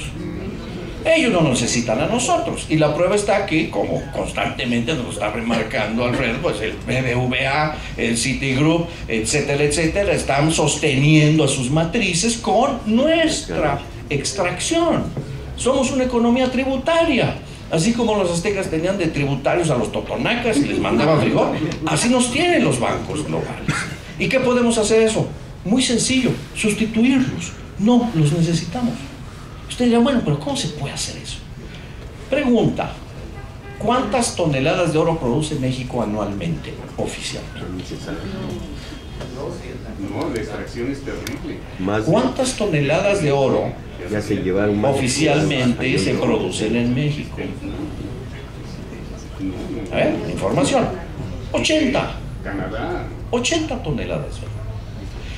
Ellos no nos necesitan a nosotros, y la prueba está aquí, como constantemente nos lo está remarcando Alfredo, pues el BBVA, el Citigroup, etcétera, etcétera, están sosteniendo a sus matrices con nuestra extracción. Somos una economía tributaria, así como los aztecas tenían de tributarios a los totonacas y les mandaban frijol, así nos tienen los bancos globales. ¿Y qué podemos hacer eso? Muy sencillo, sustituirlos. No los necesitamos. Usted dirá, bueno, pero ¿cómo se puede hacer eso? Pregunta, ¿cuántas toneladas de oro produce México anualmente, oficialmente? No, la extracción es terrible. ¿Cuántas toneladas de oro oficialmente se producen en México? A ver, información. 80. Canadá. 80 toneladas de oro.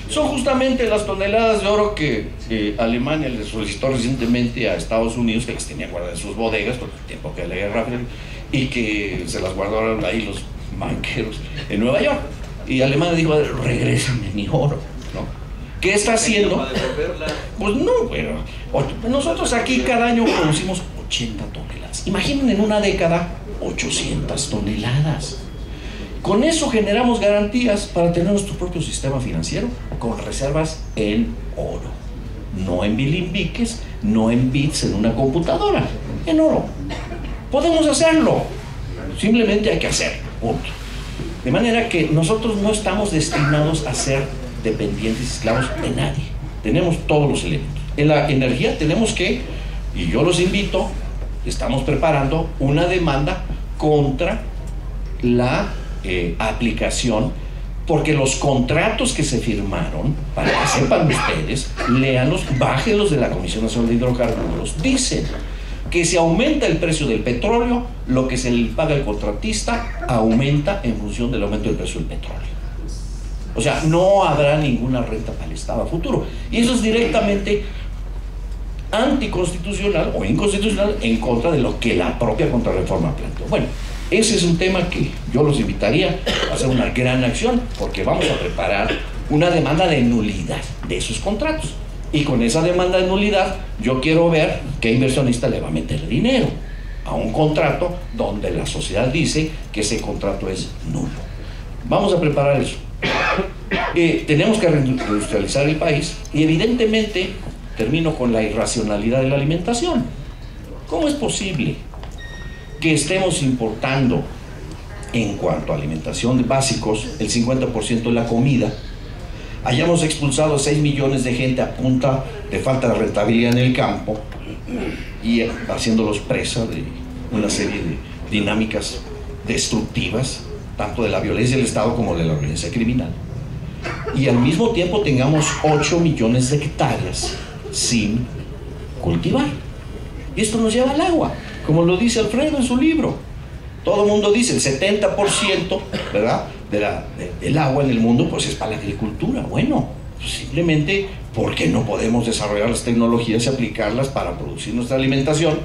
Son justamente las toneladas de oro que Alemania le solicitó recientemente a Estados Unidos, que las tenía guardadas en sus bodegas por el tiempo que la guerra fría, y que se las guardaron ahí los banqueros en Nueva York. Y Alemania dijo, regrésame mi oro, ¿no? ¿Qué está haciendo? Pues no, pero nosotros aquí cada año producimos 80 toneladas. Imaginen en una década 800 toneladas. Con eso generamos garantías para tener nuestro propio sistema financiero con reservas en oro, no en bilimbiques, no en bits en una computadora, en oro. Podemos hacerlo, simplemente hay que hacerlo, punto. De manera que nosotros no estamos destinados a ser dependientes, esclavos de nadie. Tenemos todos los elementos. En la energía tenemos que, y yo los invito, estamos preparando una demanda contra la aplicación, porque los contratos que se firmaron, para que sepan ustedes, léanlos, bájenlos de la Comisión Nacional de Hidrocarburos, dicen que si aumenta el precio del petróleo, lo que se le paga al contratista aumenta en función del aumento del precio del petróleo. O sea, no habrá ninguna renta para el Estado a futuro. Y eso es directamente anticonstitucional o inconstitucional, en contra de lo que la propia contrarreforma planteó. Bueno, ese es un tema que yo los invitaría a hacer una gran acción, porque vamos a preparar una demanda de nulidad de esos contratos. Y con esa demanda de nulidad, yo quiero ver qué inversionista le va a meter dinero a un contrato donde la sociedad dice que ese contrato es nulo. Vamos a preparar eso. Tenemos que reindustrializar el país, y evidentemente termino con la irracionalidad de la alimentación. ¿Cómo es posible que estemos importando, en cuanto a alimentación de básicos, el 50% de la comida? Hayamos expulsado 6 millones de gente a punta de falta de rentabilidad en el campo y haciéndolos presa de una serie de dinámicas destructivas, tanto de la violencia del Estado como de la violencia criminal. Y al mismo tiempo tengamos 8 millones de hectáreas sin cultivar. Y esto nos lleva al agua, como lo dice Alfredo en su libro. Todo el mundo dice el 70%, ¿verdad?, del agua en el mundo pues es para la agricultura. Bueno, pues simplemente porque no podemos desarrollar las tecnologías y aplicarlas para producir nuestra alimentación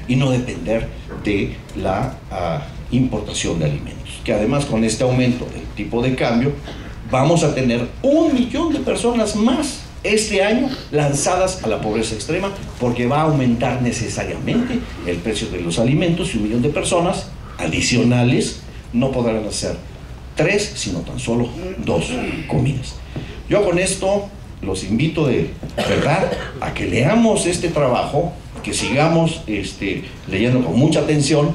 y no depender de la importación de alimentos, que además con este aumento del tipo de cambio vamos a tener 1 millón de personas más este año lanzadas a la pobreza extrema, porque va a aumentar necesariamente el precio de los alimentos y 1 millón de personas adicionales no podrán hacer 3, sino tan solo 2 comidas. Yo con esto los invito de verdad a que leamos este trabajo, que sigamos leyendo con mucha atención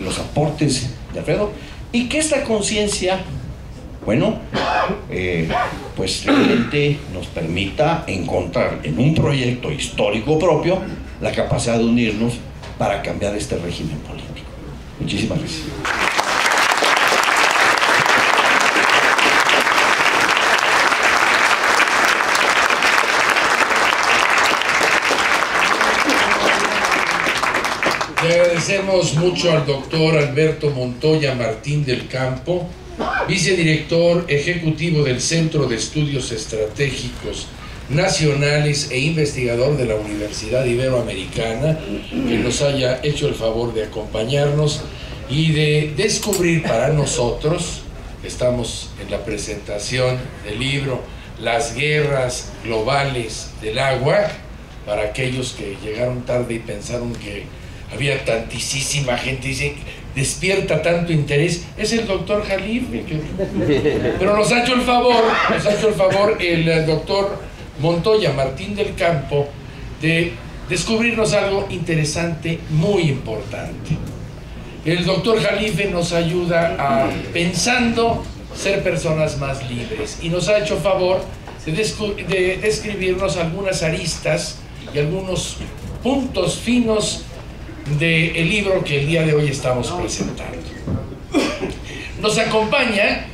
los aportes de Alfredo, y que esta conciencia, bueno, pues realmente nos permita encontrar en un proyecto histórico propio la capacidad de unirnos para cambiar este régimen político. Muchísimas gracias. Le agradecemos mucho al doctor Alberto Montoya Martín del Campo, vicedirector ejecutivo del Centro de Estudios Estratégicos Nacionales e investigador de la Universidad Iberoamericana, que nos haya hecho el favor de acompañarnos y de descubrir para nosotros, que estamos en la presentación del libro Las guerras globales del agua, para aquellos que llegaron tarde y pensaron que había tantísima gente, dice, despierta tanto interés, es el doctor Jalife, pero nos ha hecho el favor el doctor Montoya Martín del Campo de descubrirnos algo interesante, muy importante. El doctor Jalife nos ayuda a, pensando, ser personas más libres, y nos ha hecho favor de describirnos algunas aristas y algunos puntos finos del libro que el día de hoy estamos presentando. Nos acompaña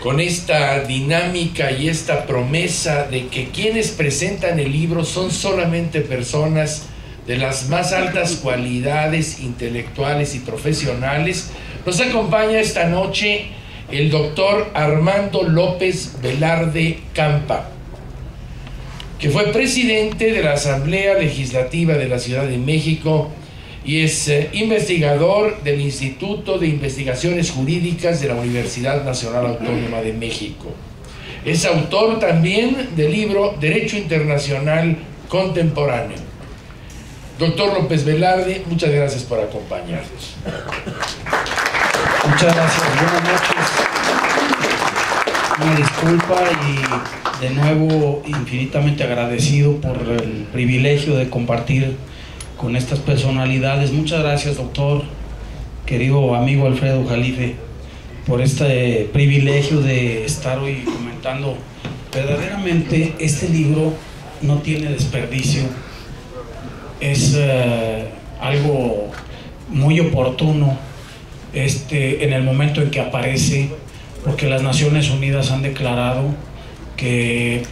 con esta dinámica y esta promesa de que quienes presentan el libro son solamente personas de las más altas cualidades intelectuales y profesionales. Nos acompaña esta noche el doctor Armando López Velarde Campa, que fue presidente de la Asamblea Legislativa de la Ciudad de México y es investigador del Instituto de Investigaciones Jurídicas de la Universidad Nacional Autónoma de México. Es autor también del libro Derecho Internacional Contemporáneo. Doctor López Velarde, muchas gracias por acompañarnos. Muchas gracias, buenas noches. Una disculpa y de nuevo infinitamente agradecido por el privilegio de compartir con estas personalidades. Muchas gracias, doctor, querido amigo Alfredo Jalife, por este privilegio de estar hoy comentando. Verdaderamente este libro no tiene desperdicio, es algo muy oportuno en el momento en que aparece, porque las Naciones Unidas han declarado que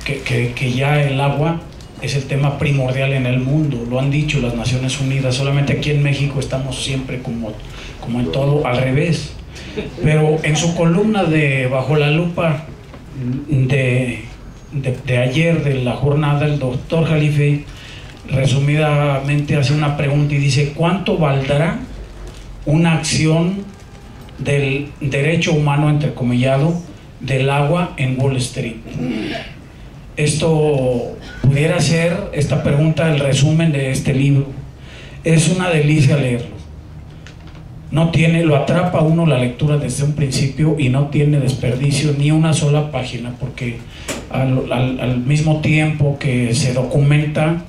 ya el agua es el tema primordial en el mundo. Lo han dicho las Naciones Unidas. Solamente aquí en México estamos siempre como en todo al revés. Pero en su columna de Bajo la Lupa de ayer, de la jornada, el doctor Jalife resumidamente hace una pregunta y dice: ¿cuánto valdrá una acción del derecho humano, entrecomillado, del agua en Wall Street? Esto pudiera ser, esta pregunta, el resumen de este libro. Es una delicia leerlo. Lo atrapa a uno la lectura desde un principio y no tiene desperdicio ni una sola página, porque al mismo tiempo que se documenta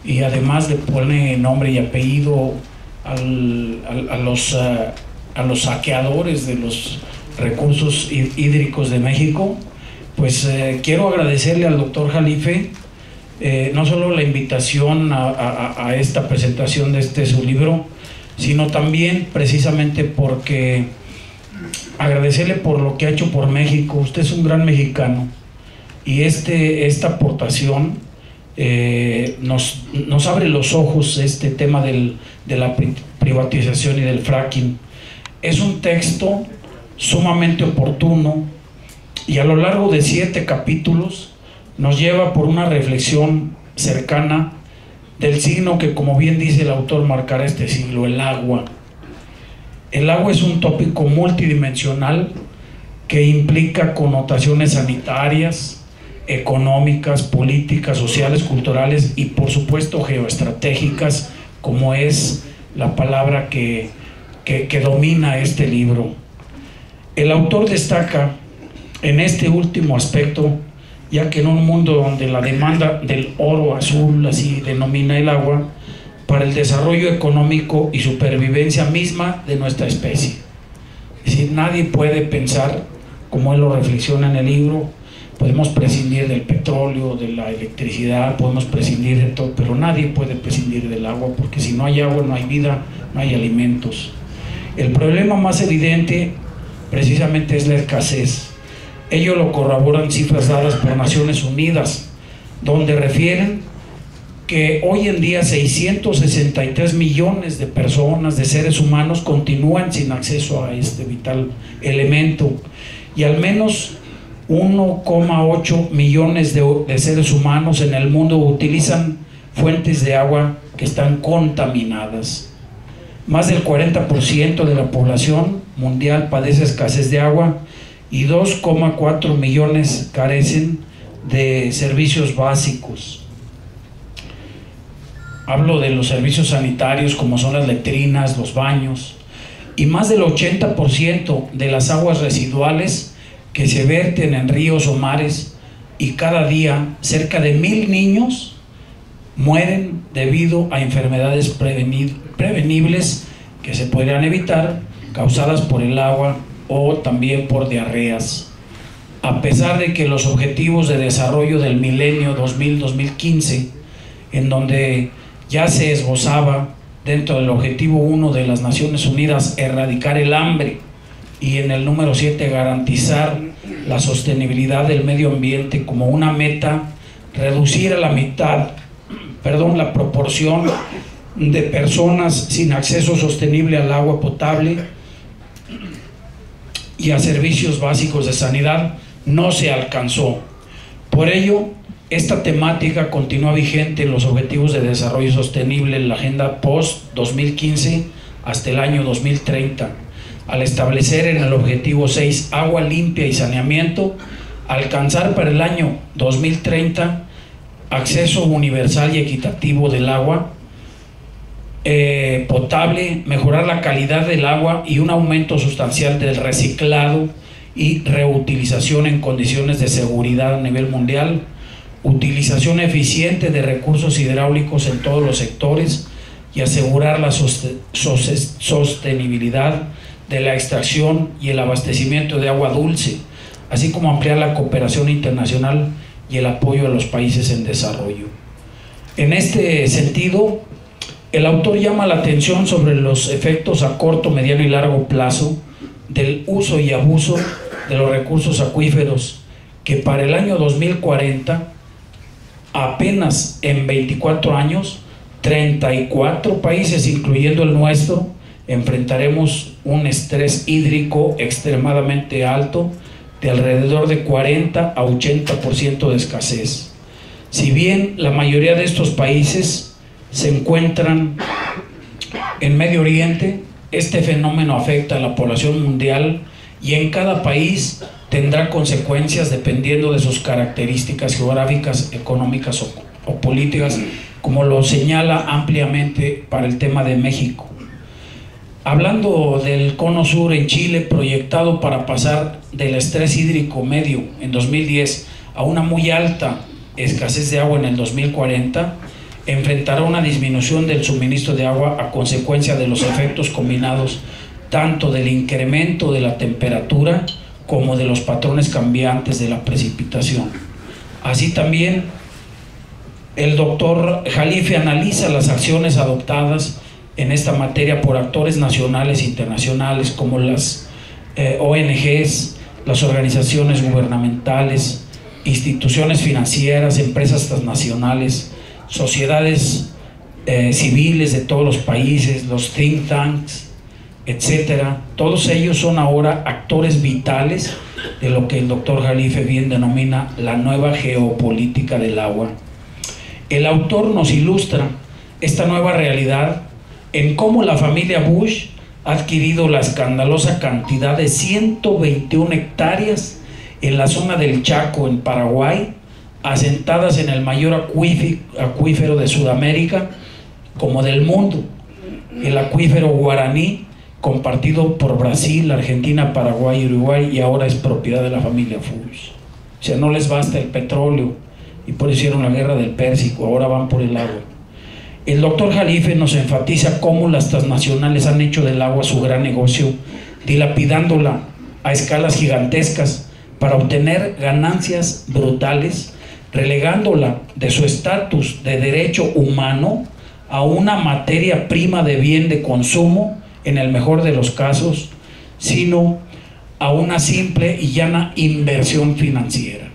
y además le pone nombre y apellido a los saqueadores de los recursos hídricos de México, pues quiero agradecerle al doctor Jalife no solo la invitación a esta presentación de su libro, sino también precisamente porque agradecerle por lo que ha hecho por México. Usted es un gran mexicano y esta aportación nos abre los ojos, este tema de la privatización y del fracking. Es un texto sumamente oportuno y a lo largo de 7 capítulos nos lleva por una reflexión cercana del signo que, como bien dice el autor, marcará este siglo: el agua. El agua es un tópico multidimensional que implica connotaciones sanitarias, económicas, políticas, sociales, culturales y por supuesto geoestratégicas, como es la palabra que domina este libro. El autor destaca en este último aspecto, ya que en un mundo donde la demanda del oro azul, así denomina el agua, para el desarrollo económico y supervivencia misma de nuestra especie. Es decir, nadie puede pensar, como él lo reflexiona en el libro, podemos prescindir del petróleo, de la electricidad, podemos prescindir de todo, pero nadie puede prescindir del agua, porque si no hay agua no hay vida, no hay alimentos. El problema más evidente precisamente es la escasez. Ello lo corroboran cifras dadas por Naciones Unidas, donde refieren que hoy en día 663 millones de personas, de seres humanos, continúan sin acceso a este vital elemento, y al menos 1,8 millones de seres humanos en el mundo utilizan fuentes de agua que están contaminadas. Más del 40% de la población mundial padece escasez de agua y 2,4 millones carecen de servicios básicos. Hablo de los servicios sanitarios, como son las letrinas, los baños, y más del 80% de las aguas residuales que se verten en ríos o mares, y cada día cerca de 1000 niños mueren debido a enfermedades prevenibles que se podrían evitar, causadas por el agua o también por diarreas. A pesar de que los objetivos de desarrollo del milenio 2000-2015, en donde ya se esbozaba dentro del objetivo 1 de las Naciones Unidas erradicar el hambre, y en el número 7 garantizar la sostenibilidad del medio ambiente como una meta, reducir a la mitad, la proporción de personas sin acceso sostenible al agua potable y a servicios básicos de sanidad, no se alcanzó. Por ello, esta temática continúa vigente en los Objetivos de Desarrollo Sostenible en la Agenda Post-2015 hasta el año 2030, al establecer en el Objetivo 6, agua limpia y saneamiento, alcanzar para el año 2030 acceso universal y equitativo del agua potable, mejorar la calidad del agua y un aumento sustancial del reciclado y reutilización en condiciones de seguridad a nivel mundial, utilización eficiente de recursos hidráulicos en todos los sectores y asegurar la sostenibilidad de la extracción y el abastecimiento de agua dulce, así como ampliar la cooperación internacional y el apoyo a los países en desarrollo. En este sentido, El autor llama la atención sobre los efectos a corto, mediano y largo plazo del uso y abuso de los recursos acuíferos, que para el año 2040, apenas en 24 años, 34 países, incluyendo el nuestro, enfrentaremos un estrés hídrico extremadamente alto de alrededor de 40 a 80% de escasez. Si bien la mayoría de estos países se encuentran en Medio Oriente, este fenómeno afecta a la población mundial y en cada país tendrá consecuencias dependiendo de sus características geográficas, económicas o políticas, como lo señala ampliamente para el tema de México. Hablando del cono sur en Chile, proyectado para pasar del estrés hídrico medio en 2010 a una muy alta escasez de agua en el 2040, enfrentará una disminución del suministro de agua a consecuencia de los efectos combinados tanto del incremento de la temperatura como de los patrones cambiantes de la precipitación. Así también, el doctor Jalife analiza las acciones adoptadas en esta materia por actores nacionales e internacionales como las ONGs, las organizaciones gubernamentales, instituciones financieras, empresas transnacionales, sociedades civiles de todos los países, los think tanks, etcétera. Todos ellos son ahora actores vitales de lo que el doctor Jalife bien denomina la nueva geopolítica del agua. El autor nos ilustra esta nueva realidad en cómo la familia Bush ha adquirido la escandalosa cantidad de 121 hectáreas en la zona del Chaco, en Paraguay, asentadas en el mayor acuífero de Sudamérica como del mundo, el acuífero Guaraní, compartido por Brasil, Argentina, Paraguay y Uruguay, y ahora es propiedad de la familia Bush. O sea, no les basta el petróleo y por eso hicieron la guerra del Pérsico, ahora van por el agua. El doctor Jalife nos enfatiza cómo las transnacionales han hecho del agua su gran negocio, dilapidándola a escalas gigantescas para obtener ganancias brutales, relegándola de su estatus de derecho humano a una materia prima de bien de consumo, en el mejor de los casos, sino a una simple y llana inversión financiera.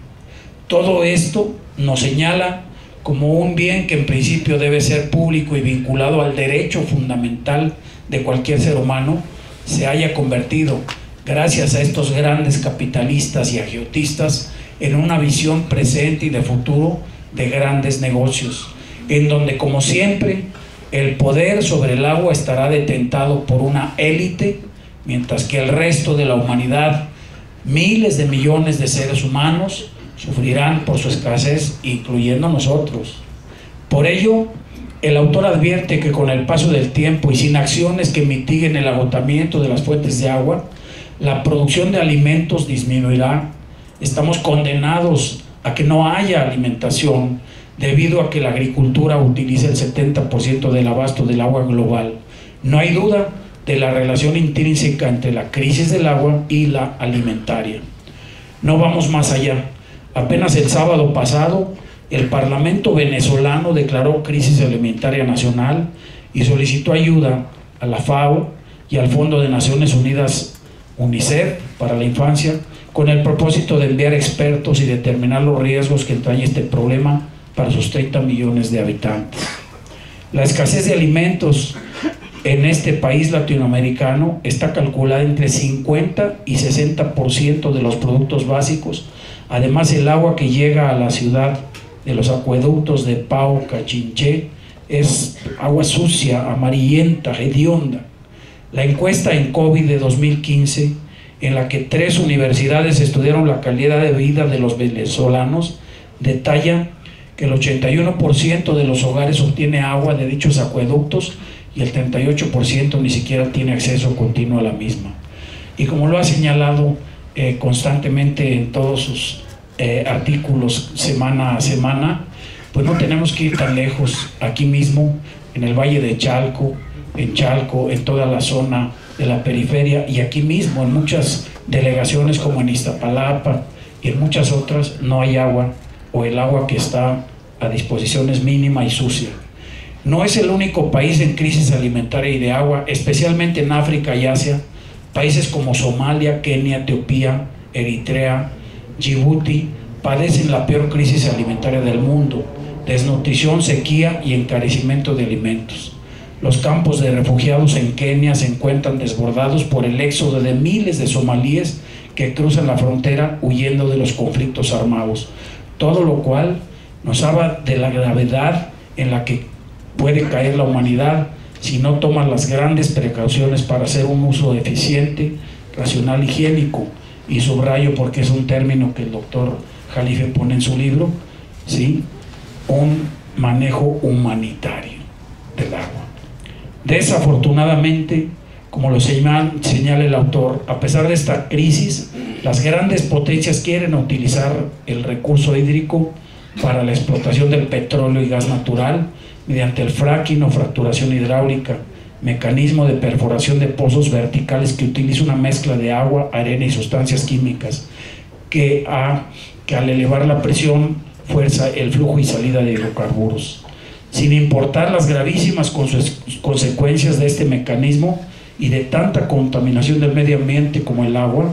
Todo esto nos señala como un bien que en principio debe ser público y vinculado al derecho fundamental de cualquier ser humano, se haya convertido, gracias a estos grandes capitalistas y agiotistas, en una visión presente y de futuro de grandes negocios, en donde, como siempre, el poder sobre el agua estará detentado por una élite, mientras que el resto de la humanidad, miles de millones de seres humanos, sufrirán por su escasez, incluyendo nosotros. Por ello, el autor advierte que con el paso del tiempo y sin acciones que mitiguen el agotamiento de las fuentes de agua, la producción de alimentos disminuirá. Estamos condenados a que no haya alimentación debido a que la agricultura utiliza el 70% del abasto del agua global. No hay duda de la relación intrínseca entre la crisis del agua y la alimentaria. No vamos más allá. Apenas el sábado pasado, el Parlamento venezolano declaró crisis alimentaria nacional y solicitó ayuda a la FAO y al Fondo de Naciones Unidas, UNICEF, para la infancia, con el propósito de enviar expertos y determinar los riesgos que entraña este problema para sus 30 millones de habitantes. La escasez de alimentos en este país latinoamericano está calculada entre 50 y 60% de los productos básicos. Además, el agua que llega a la ciudad de los acueductos de Pau, Cachinché, es agua sucia, amarillenta, hedionda. La encuesta en COVID de 2015, en la que 3 universidades estudiaron la calidad de vida de los venezolanos, detalla que el 81% de los hogares obtiene agua de dichos acueductos y el 38% ni siquiera tiene acceso continuo a la misma. Y como lo ha señalado constantemente en todos sus artículos semana a semana, pues no tenemos que ir tan lejos. Aquí mismo, en el Valle de Chalco, en toda la zona de la periferia, y aquí mismo en muchas delegaciones como en Iztapalapa y en muchas otras, no hay agua, o el agua que está a disposición es mínima y sucia. No es el único país en crisis alimentaria y de agua, especialmente en África y Asia. Países como Somalia, Kenia, Etiopía, Eritrea, Djibouti padecen la peor crisis alimentaria del mundo: desnutrición, sequía y encarecimiento de alimentos. Los campos de refugiados en Kenia se encuentran desbordados por el éxodo de miles de somalíes que cruzan la frontera huyendo de los conflictos armados, todo lo cual nos habla de la gravedad en la que puede caer la humanidad si no toma las grandes precauciones para hacer un uso eficiente, racional, higiénico, y subrayo porque es un término que el doctor Jalife pone en su libro, ¿sí?, un manejo humanitario del agua. Desafortunadamente, como lo señala el autor, a pesar de esta crisis, las grandes potencias quieren utilizar el recurso hídrico para la explotación del petróleo y gas natural mediante el fracking o fracturación hidráulica, mecanismo de perforación de pozos verticales que utiliza una mezcla de agua, arena y sustancias químicas que al elevar la presión fuerza el flujo y salida de hidrocarburos. Sin importar las gravísimas consecuencias de este mecanismo y de tanta contaminación del medio ambiente como el agua,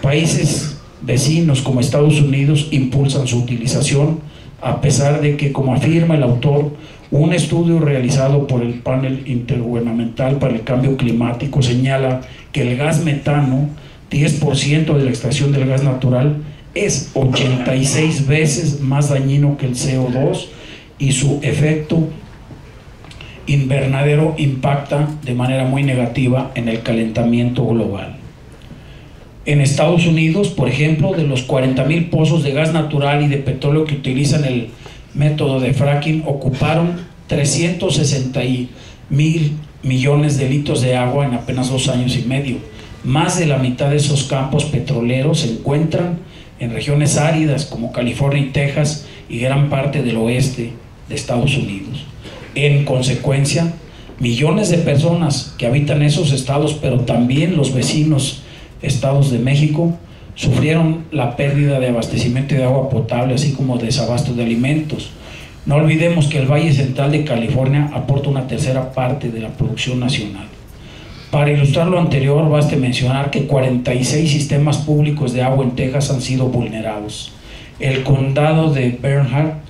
países vecinos como Estados Unidos impulsan su utilización, a pesar de que, como afirma el autor, un estudio realizado por el Panel Intergubernamental para el Cambio Climático señala que el gas metano, 10% de la extracción del gas natural, es 86 veces más dañino que el CO2 y su efecto invernadero impacta de manera muy negativa en el calentamiento global. En Estados Unidos, por ejemplo, de los 40,000 pozos de gas natural y de petróleo que utilizan el método de fracking, ocuparon 360,000 millones de litros de agua en apenas 2 años y medio. Más de la mitad de esos campos petroleros se encuentran en regiones áridas como California y Texas y gran parte del oeste de Estados Unidos. En consecuencia, millones de personas que habitan esos estados, pero también los vecinos estados de México, sufrieron la pérdida de abastecimiento de agua potable, así como desabasto de alimentos. No olvidemos que el Valle Central de California aporta una tercera parte de la producción nacional. Para ilustrar lo anterior, baste mencionar que 46 sistemas públicos de agua en Texas han sido vulnerados. El condado de Bernhardt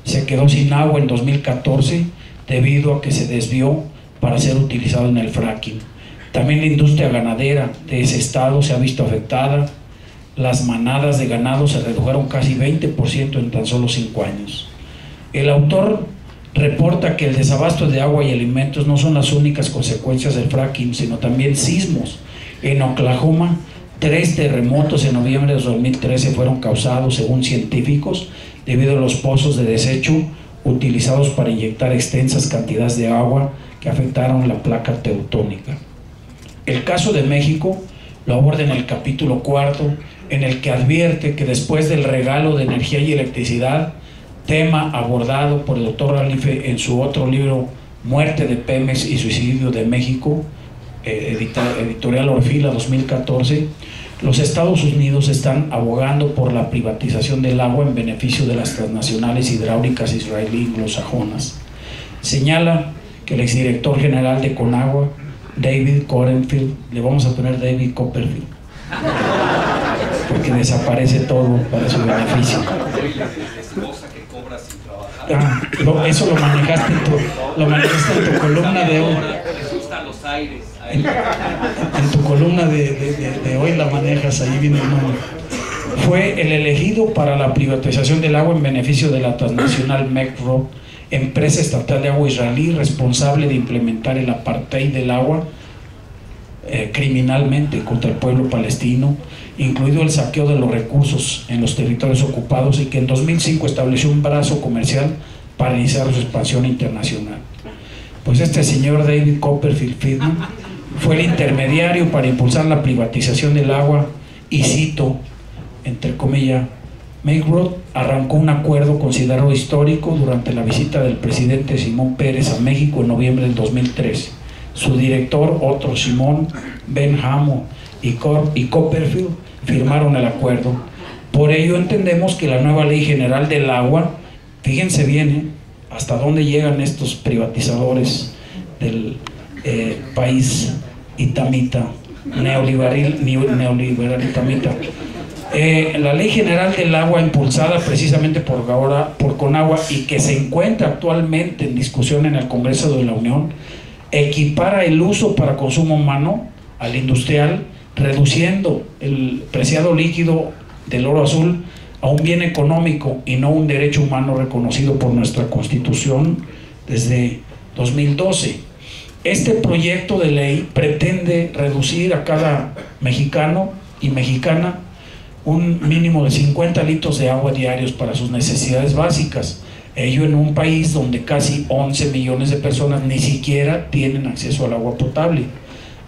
se quedó sin agua en 2014 debido a que se desvió para ser utilizado en el fracking. También la industria ganadera de ese estado se ha visto afectada. Las manadas de ganado se redujeron casi 20% en tan solo 5 años. El autor reporta que el desabasto de agua y alimentos no son las únicas consecuencias del fracking, sino también sismos. En Oklahoma, 3 terremotos en noviembre de 2013 fueron causados, según científicos, debido a los pozos de desecho utilizados para inyectar extensas cantidades de agua que afectaron la placa tectónica. El caso de México lo aborda en el capítulo 4, en el que advierte que después del regalo de energía y electricidad, tema abordado por el doctor Jalife en su otro libro, Muerte de Pemex y Suicidio de México, editorial Orfila 2014, los Estados Unidos están abogando por la privatización del agua en beneficio de las transnacionales hidráulicas israelí anglosajonas. Señala que el exdirector general de Conagua, David Copperfield, le vamos a poner David Copperfield, porque desaparece todo para su beneficio. Eso lo manejaste en tu columna de hoy. En tu columna de hoy la manejas, ahí viene el nombre. Fue el elegido para la privatización del agua en beneficio de la transnacional MECRO, empresa estatal de agua israelí responsable de implementar el apartheid del agua criminalmente contra el pueblo palestino, incluido el saqueo de los recursos en los territorios ocupados, y que en 2005 estableció un brazo comercial para iniciar su expansión internacional. Pues este señor David Copperfield Friedman fue el intermediario para impulsar la privatización del agua y, cito, entre comillas, MECRO arrancó un acuerdo considerado histórico durante la visita del presidente Simón Pérez a México en noviembre del 2013. Su director, otro Simón, Ben Hamo y Copperfield firmaron el acuerdo. Por ello entendemos que la nueva Ley General del Agua, fíjense bien, hasta dónde llegan estos privatizadores del país itamita, neoliberal itamita. La Ley General del Agua, impulsada precisamente por Conagua y que se encuentra actualmente en discusión en el Congreso de la Unión, equipara el uso para consumo humano al industrial, reduciendo el preciado líquido del oro azul a un bien económico y no un derecho humano reconocido por nuestra Constitución desde 2012. Este proyecto de ley pretende reducir a cada mexicano y mexicana un mínimo de 50 litros de agua diarios para sus necesidades básicas, ello en un país donde casi 11 millones de personas ni siquiera tienen acceso al agua potable,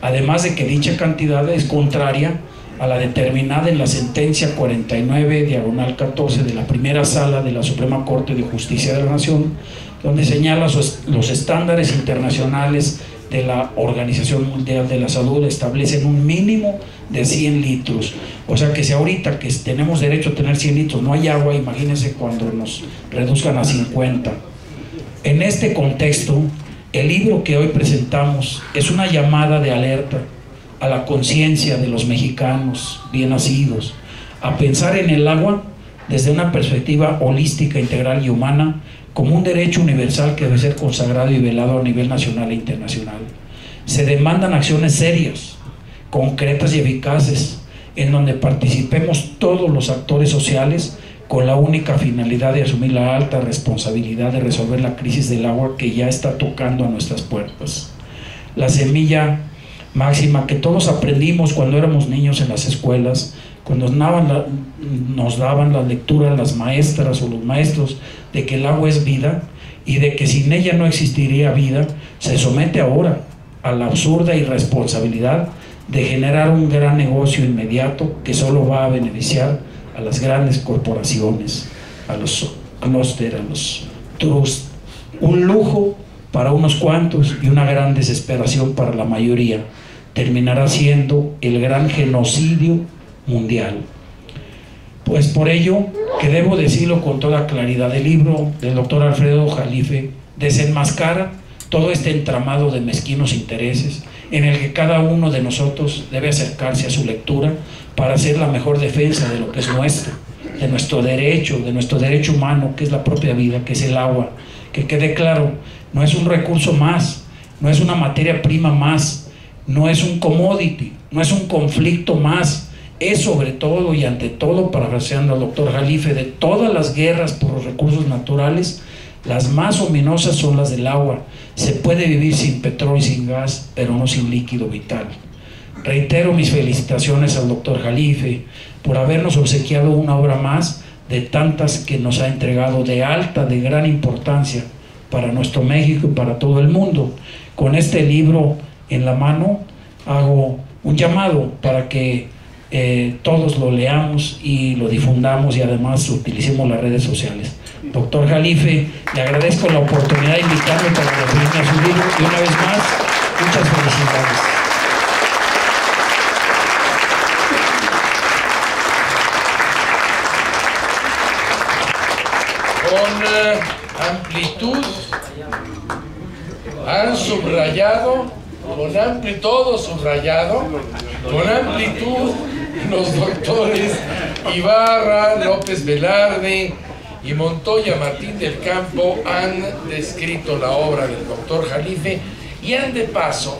además de que dicha cantidad es contraria a la determinada en la sentencia 49/14 de la primera sala de la Suprema Corte de Justicia de la Nación, donde señala los estándares internacionales de la Organización Mundial de la Salud establecen un mínimo de 100 litros. O sea que si ahorita que tenemos derecho a tener 100 litros no hay agua, imagínense cuando nos reduzcan a 50. En este contexto, el libro que hoy presentamos es una llamada de alerta a la conciencia de los mexicanos bien nacidos, a pensar en el agua desde una perspectiva holística, integral y humana, como un derecho universal que debe ser consagrado y velado a nivel nacional e internacional. Se demandan acciones serias, concretas y eficaces, en donde participemos todos los actores sociales con la única finalidad de asumir la alta responsabilidad de resolver la crisis del agua que ya está tocando a nuestras puertas. La semilla máxima que todos aprendimos cuando éramos niños en las escuelas, cuando nos daban la lectura las maestras o los maestros de que el agua es vida y de que sin ella no existiría vida, se somete ahora a la absurda irresponsabilidad de generar un gran negocio inmediato que solo va a beneficiar a las grandes corporaciones, a los clústeres, a los trusts, un lujo para unos cuantos y una gran desesperación para la mayoría. Terminará siendo el gran genocidio mundial. Pues por ello, que debo decirlo con toda claridad, el libro del doctor Alfredo Jalife desenmascara todo este entramado de mezquinos intereses en el que cada uno de nosotros debe acercarse a su lectura para hacer la mejor defensa de lo que es nuestro, de nuestro derecho humano, que es la propia vida, que es el agua. Que quede claro, no es un recurso más, no es una materia prima más, no es un commodity, no es un conflicto más, es sobre todo y ante todo, parafraseando al doctor Jalife, de todas las guerras por los recursos naturales, las más ominosas son las del agua. Se puede vivir sin petróleo y sin gas, pero no sin líquido vital. Reitero mis felicitaciones al doctor Jalife por habernos obsequiado una obra más de tantas que nos ha entregado, de gran importancia para nuestro México y para todo el mundo. Con este libro en la mano hago un llamado para que todos lo leamos y lo difundamos y además utilicemos las redes sociales. Doctor Jalife, le agradezco la oportunidad de invitarme para referirme a su libro y una vez más, muchas felicidades. Con amplitud han subrayado, todo subrayado, con amplitud los doctores Ibarra, López Velarde y Montoya Martín del Campo han descrito la obra del doctor Jalife y han de paso